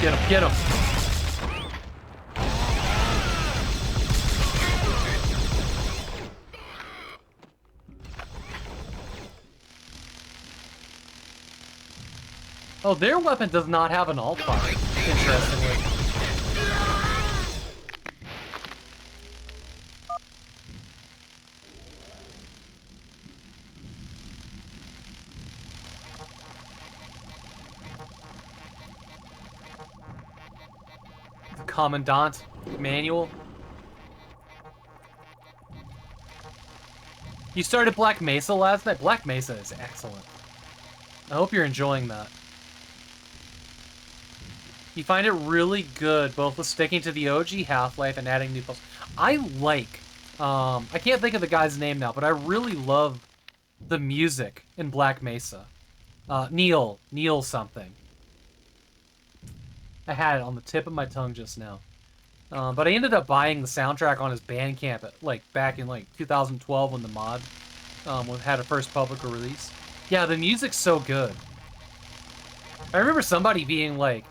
Get him, get him. Oh, their weapon does not have an alt fire, interestingly. Commandant manual. You started Black Mesa last night? Black Mesa is excellent. I hope you're enjoying that. You find it really good, both with sticking to the OG Half-Life and adding new puzzles. I like, I can't think of the guy's name now, but I really love the music in Black Mesa. Neil something. I had it on the tip of my tongue just now. But I ended up buying the soundtrack on his Bandcamp back in 2012 when the mod had a first public release. Yeah, the music's so good. I remember somebody being like,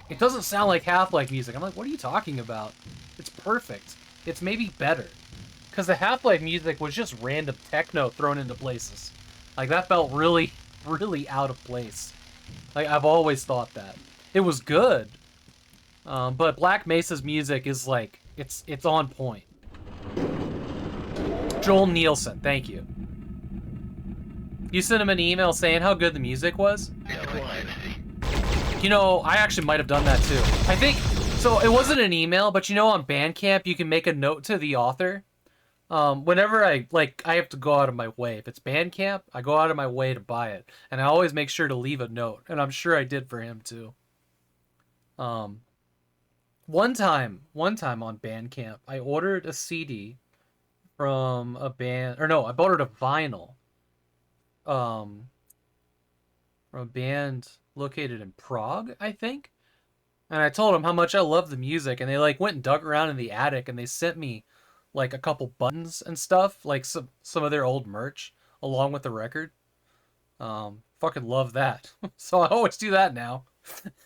it doesn't sound like Half-Life music. I'm like, what are you talking about? It's perfect. It's maybe better. Because the Half-Life music was just random techno thrown into places. Like, that felt really, really out of place. Like, I've always thought that. It was good. But Black Mesa's music is like, it's on point. Joel Nielsen, thank you. You sent him an email saying how good the music was? You know, I actually might have done that too. I think, so it wasn't an email, but you know on Bandcamp you can make a note to the author. Whenever I have to go out of my way. If it's Bandcamp, I go out of my way to buy it. And I always make sure to leave a note. And I'm sure I did for him too. One time on Bandcamp, I ordered a CD from a band, or no, I ordered a vinyl from a band located in Prague, I think. And I told them how much I love the music, and they went and dug around in the attic, and they sent me a couple buttons and stuff, some of their old merch along with the record. Fucking love that. So I always do that now.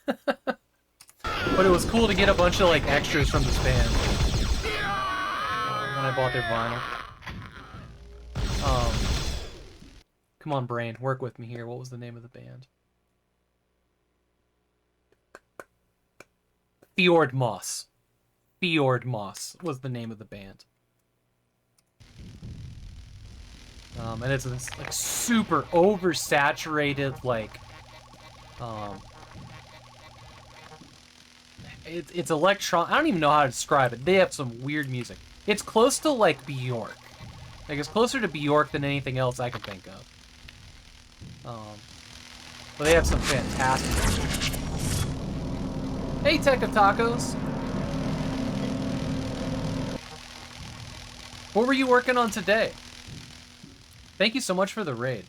But it was cool to get a bunch of like extras from this band when I bought their vinyl. Come on, brain, work with me here. What was the name of the band? Fjord Moss. Fjord Moss was the name of the band. And it's this like super oversaturated like it's electron. I don't even know how to describe it. They have some weird music. It's close to like Bjork. Like it's closer to Bjork than anything else I can think of. But they have some fantastic music. Hey, Tekka Tacos. What were you working on today? Thank you so much for the raid.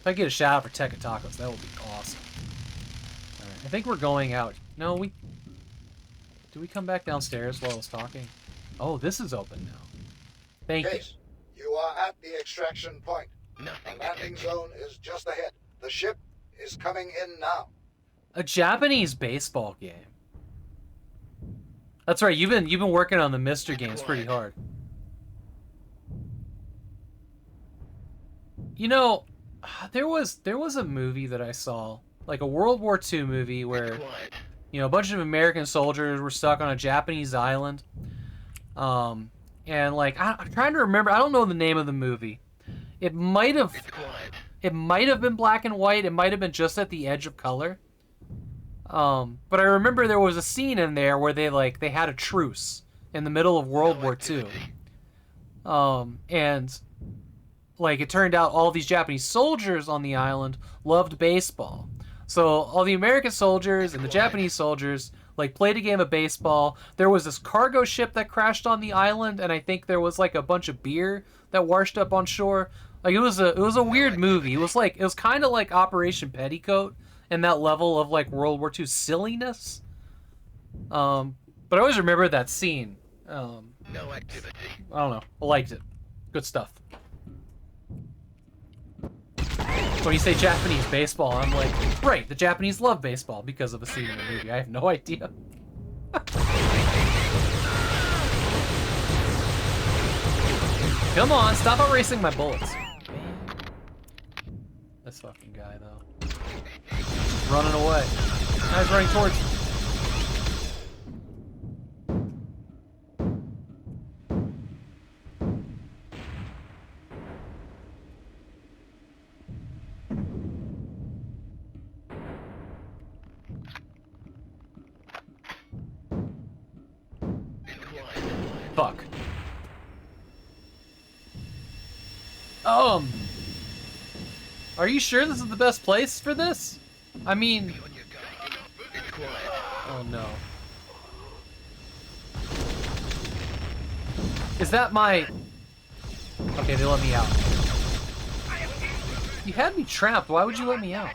If I get a shout out for Tekka Tacos, that would be awesome. Alright, I think we're going out. No, did we come back downstairs while I was talking? Oh, this is open now. Thank you. Case, you are at the extraction point. The landing zone is just ahead. The ship is coming in now. A Japanese baseball game. That's right. You've been working on the Mr. games pretty hard. You know, there was a movie that I saw, like a World War II movie where, you know, a bunch of American soldiers were stuck on a Japanese island. And like I'm trying to remember. I don't know the name of the movie. It might have been black and white. It might have been just at the edge of color. But I remember there was a scene in there where they had a truce in the middle of World War II. And like it turned out all these Japanese soldiers on the island loved baseball. So all the American soldiers and the Japanese soldiers like played a game of baseball. There was this cargo ship that crashed on the island, and I think there was like a bunch of beer that washed up on shore. Like it was a weird movie. It was kind of like Operation Petticoat and that level of like World War II silliness. But I always remember that scene. No activity. I don't know. I liked it. Good stuff. When you say Japanese baseball, I'm like, right, the Japanese love baseball because of a scene in the movie. I have no idea. Come on, stop erasing my bullets. This fucking guy, though. He's running away. Now he's running towards me. Fuck. Are you sure this is the best place for this? I mean... Oh no. Is that my... Okay, they let me out. You had me trapped. Why would you let me out?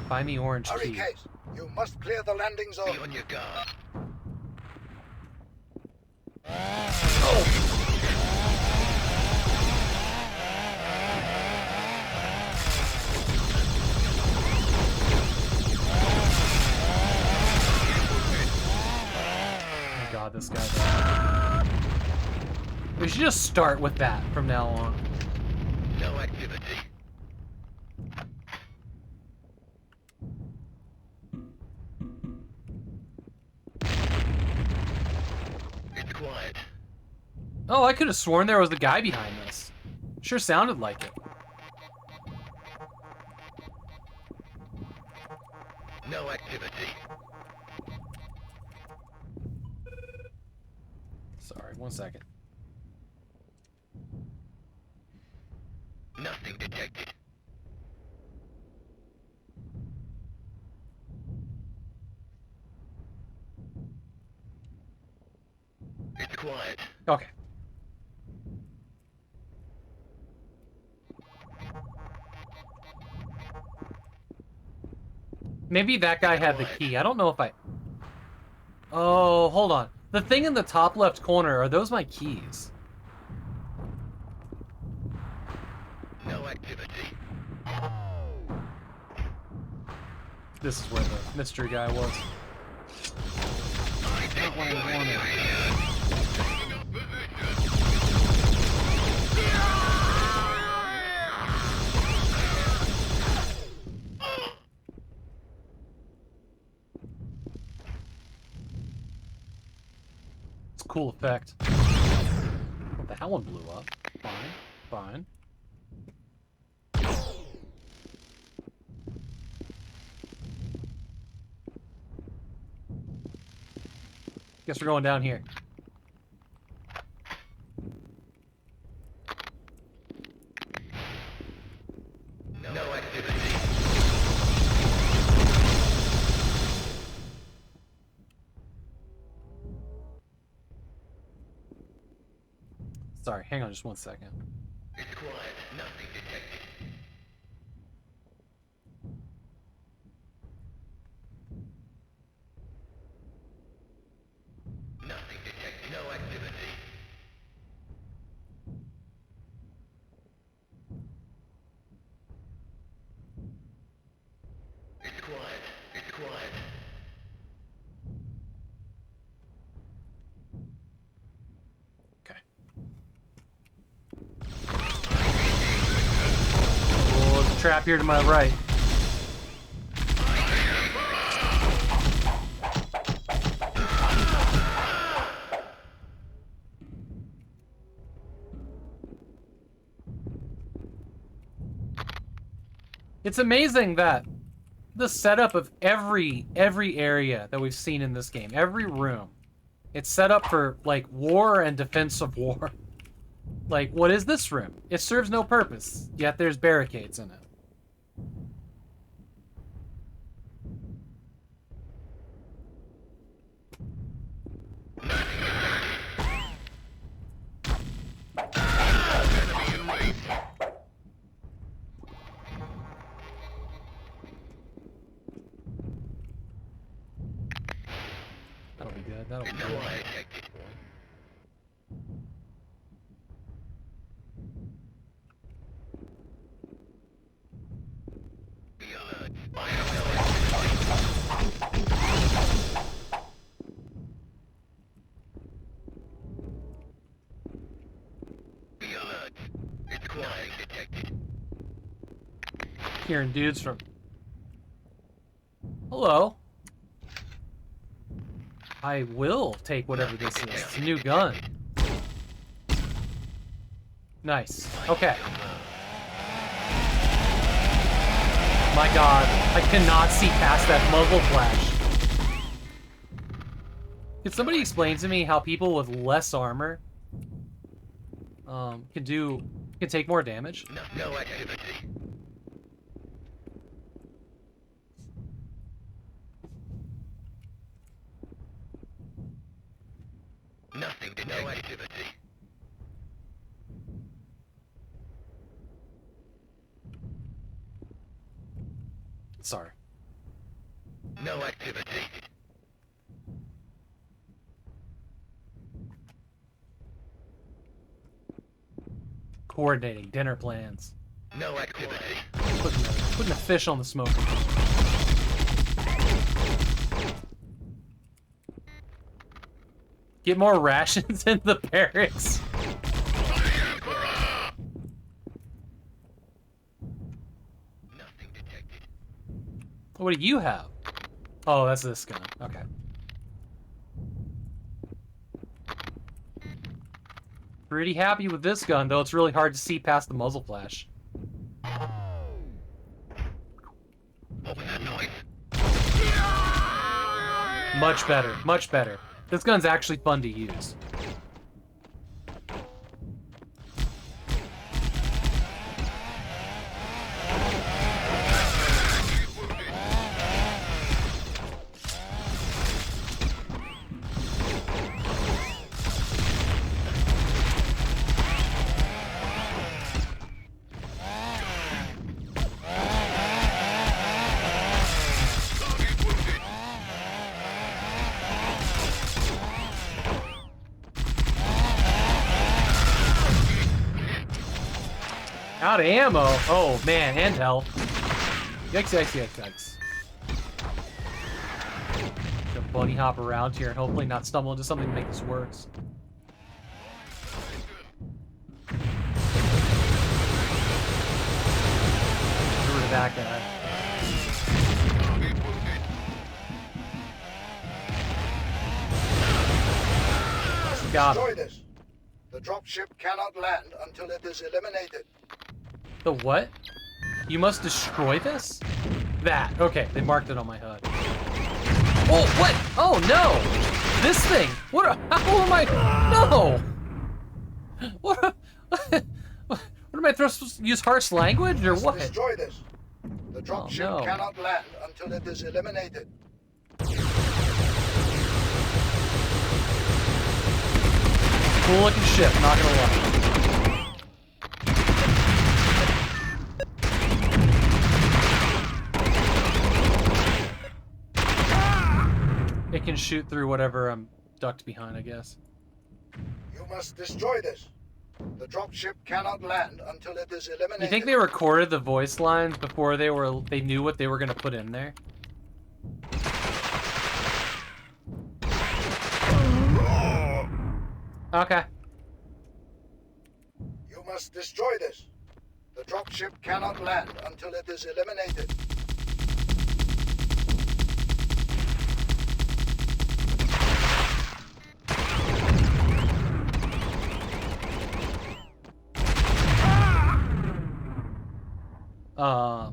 Buy me orange Hurry, key. Case. You must clear the landing zone. Be on your guard. Oh my god, this guy. We should just start with that from now on. No activity. It's quiet. Oh, I could have sworn there was the guy behind this. Sure sounded like it. No activity. Sorry, 1 second. Nothing detected. It's quiet. Okay. Maybe that guy had the key. I don't know if I... Oh, hold on. The thing in the top left corner, are those my keys? No activity. This is where the mystery guy was. Not what I wanted. It's a cool effect. What the hell, one blew up. Fine, fine. Guess we're going down here. No activity. Sorry, hang on just 1 second. It's quiet. Nothing detected. Nothing detected. No activity. It's quiet. It's quiet. Okay. Oh, there's a trap here to my right. It's amazing that the setup of every area that we've seen in this game, every room, it's set up for, like, war and defense of war. Like, what is this room? It serves no purpose, yet there's barricades in it. That'll be good, that'll be good. It's quiet. Detected. Hearing dudes from... Hello. I will take whatever this is. It's a new gun. Nice. Okay. My god, I cannot see past that muzzle flash. Could somebody explain to me how people with less armor can take more damage? No activity. Nothing to no activity. Sorry. No activity. Coordinating dinner plans. No activity. Putting a fish on the smoker. Get more rations in the barracks. Nothing detected. What do you have? Oh, that's this gun. Okay. Pretty happy with this gun, though it's really hard to see past the muzzle flash. Open that noise. Much better, much better. This gun's actually fun to use. out of ammo. Oh, man, and health. Yikes, yikes, yikes, yikes. Gonna bunny hop around here and hopefully not stumble into something to make this worse. Get rid of that guy. Got him. Destroy this. The dropship cannot land until it is eliminated. The what? You must destroy this? That. Okay, they marked it on my HUD. Oh, what? Oh, no! This thing! What? How am I? No! What? What am I supposed to use harsh language or what? Destroy this. The dropship no. cannot land until it is eliminated. Cool looking ship, not gonna lie. It can shoot through whatever I'm ducked behind, I guess. You must destroy this. The dropship cannot land until it is eliminated. You think they recorded the voice lines before they knew what they were gonna put in there? Okay. You must destroy this. The dropship cannot land until it is eliminated.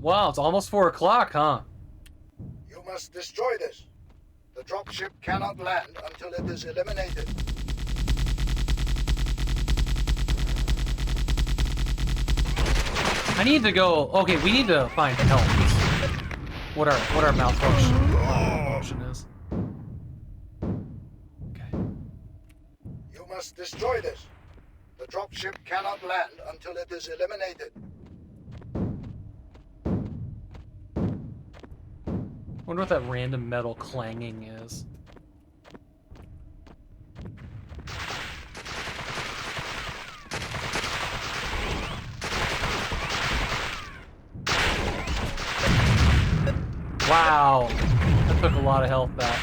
Wow, it's almost 4 o'clock, huh? You must destroy this. The dropship cannot land until it is eliminated. I need to go. Okay, we need to find help. What our malfunction is. Okay. You must destroy this. The dropship cannot land until it is eliminated. Wonder what that random metal clanging is. Wow, that took a lot of health back.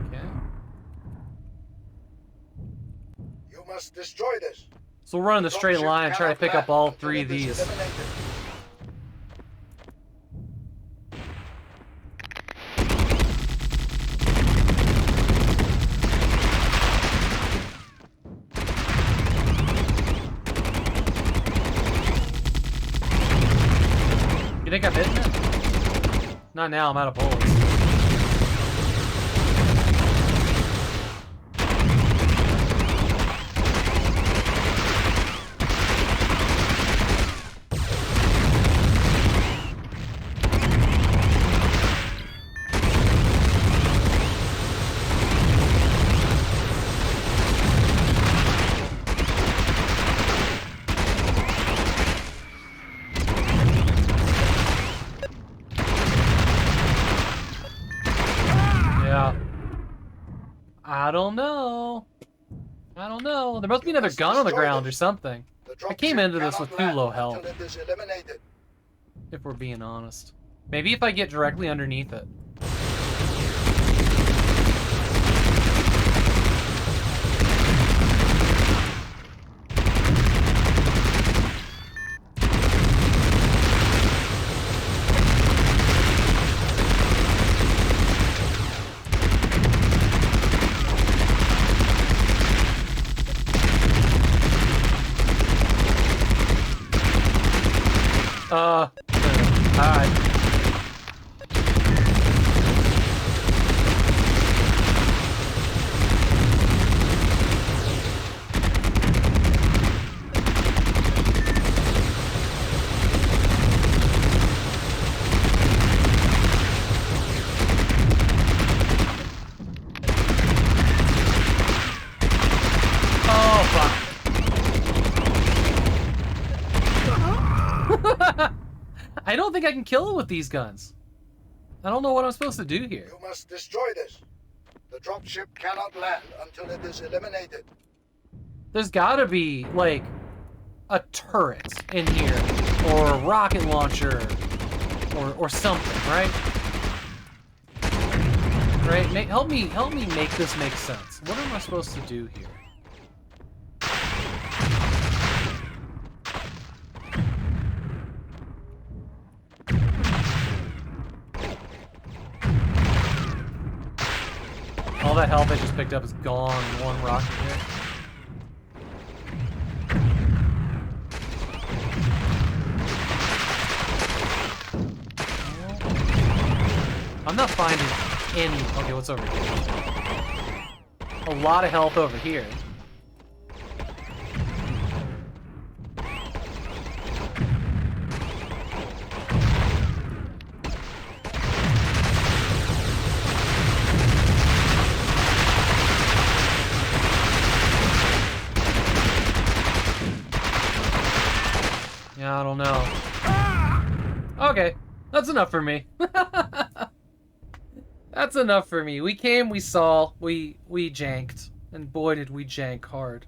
Okay. You must destroy this. So we'll run in a straight line and try to pick up all 3 of these. You think I'm hitting it? Not now, I'm out of bullets. I don't know. I don't know. There must be another gun on the ground or something. I came into this with too low health. If we're being honest. Maybe if I get directly underneath it. Alright. Oh, fuck. I don't think I can kill it with these guns. I don't know what I'm supposed to do here. You must destroy this. The dropship cannot land until it is eliminated. There's gotta be, like, a turret in here, or a rocket launcher, or something, right? Right? Help me make this make sense. What am I supposed to do here? All that health I just picked up is gone in one rocket hit. I'm not finding any... Okay, what's over here? A lot of health over here. Yeah, I don't know. Okay, that's enough for me. That's enough for me. We came, we saw, we janked. And boy did we jank hard.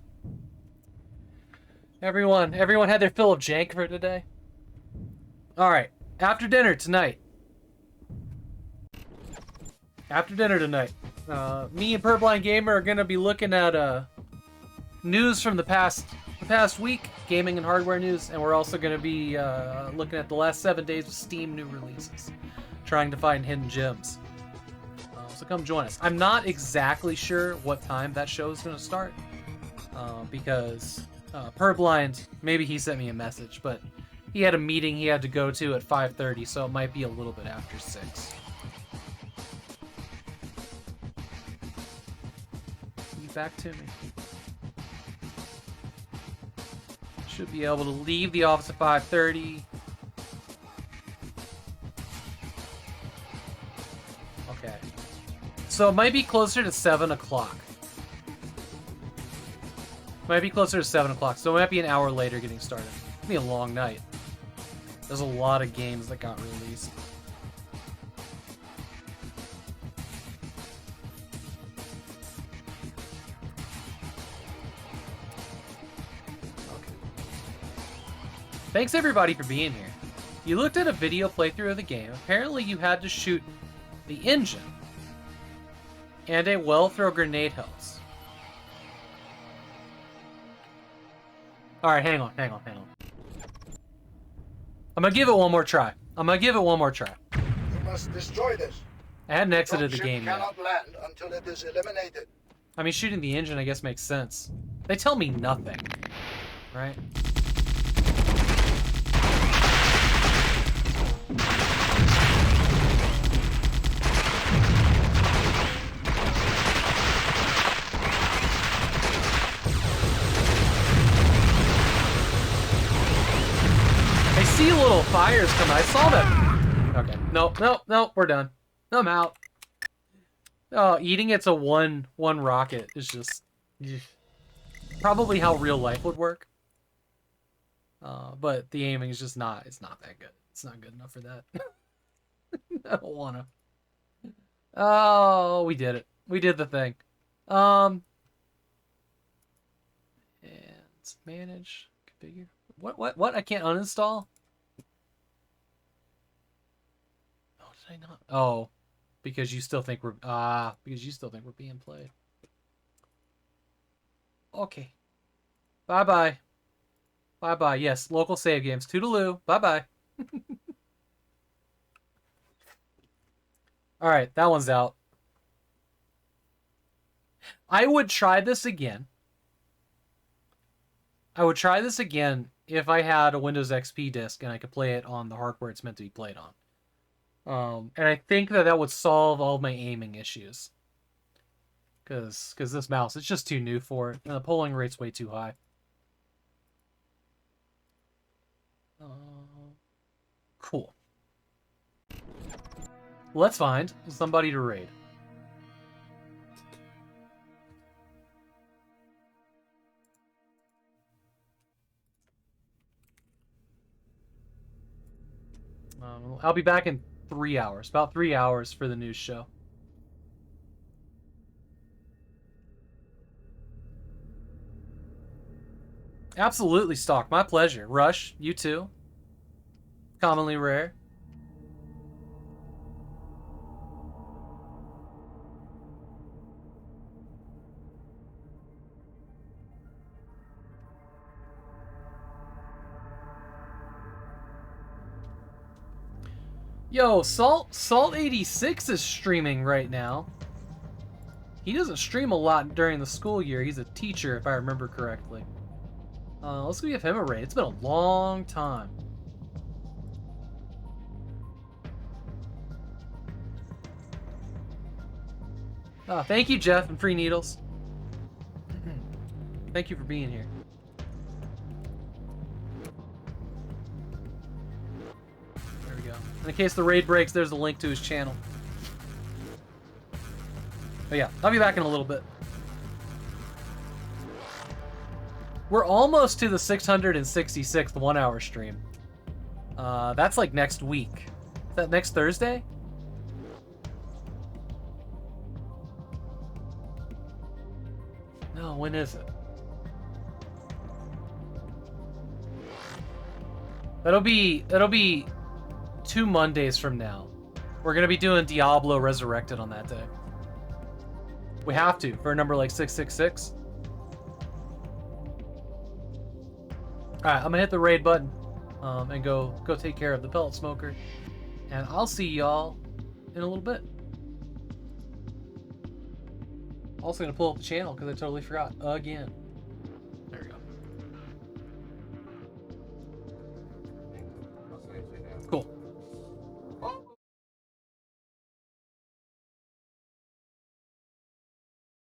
Everyone had their fill of jank for today. Alright, after dinner tonight. Me and Purblind Gamer are gonna be looking at news from the past week, gaming and hardware news, and we're also gonna be looking at the last 7 days of Steam new releases, trying to find hidden gems. So come join us. I'm not exactly sure what time that show is going to start, because Purblind, maybe he sent me a message, but he had a meeting he had to go to at 5:30, so it might be a little bit after 6. Get back to me. Should be able to leave the office at 5:30. Okay. So it might be closer to 7 o'clock. Might be closer to 7 o'clock, so it might be an hour later getting started. It'll be a long night. There's a lot of games that got released. Okay. Thanks everybody for being here. You looked at a video playthrough of the game. Apparently you had to shoot the engine and a well-throw grenade helps. Alright, hang on. I'm gonna give it one more try. You must destroy this. I hadn't exited the Dropship game yet. cannot land until it is eliminated. I mean, shooting the engine, I guess, makes sense. They tell me nothing, right? I see little fires coming. I saw that. Okay. Nope. We're done. I'm out. Oh, eating it's a one rocket is just probably how real life would work. But the aiming is just not. It's not that good. It's not good enough for that. I don't wanna. Oh, we did it. We did the thing. And manage, configure. What? I can't uninstall? Oh, did I not? Oh, because you still think we're being played. Okay. Bye-bye. Bye-bye. Yes, local save games. Toodaloo. Bye-bye. Alright, that one's out. I would try this again. If I had a Windows XP disc and I could play it on the hardware it's meant to be played on. And I think that would solve all my aiming issues. Because this mouse, it's just too new for it. And the polling rate's way too high. Cool. Let's find somebody to raid. I'll be back in 3 hours. About 3 hours for the news show. Absolutely, Stalk. My pleasure. Rush, you too. Commonly rare. Yo, Salt 86 is streaming right now. He doesn't stream a lot during the school year. He's a teacher, if I remember correctly. Let's go give him a raid. It's been a long time. Thank you, Jeff, and Free Needles. Thank you for being here. There we go. And in case the raid breaks, there's a link to his channel. But yeah, I'll be back in a little bit. We're almost to the 666th 1 hour stream. That's like next week. Is that next Thursday? No, when is it? That'll be 2 Mondays from now. We're gonna be doing Diablo Resurrected on that day. We have to for a number like 666. All right, I'm gonna hit the raid button, and go take care of the pellet smoker, and I'll see y'all in a little bit. Also gonna pull up the channel because I totally forgot again.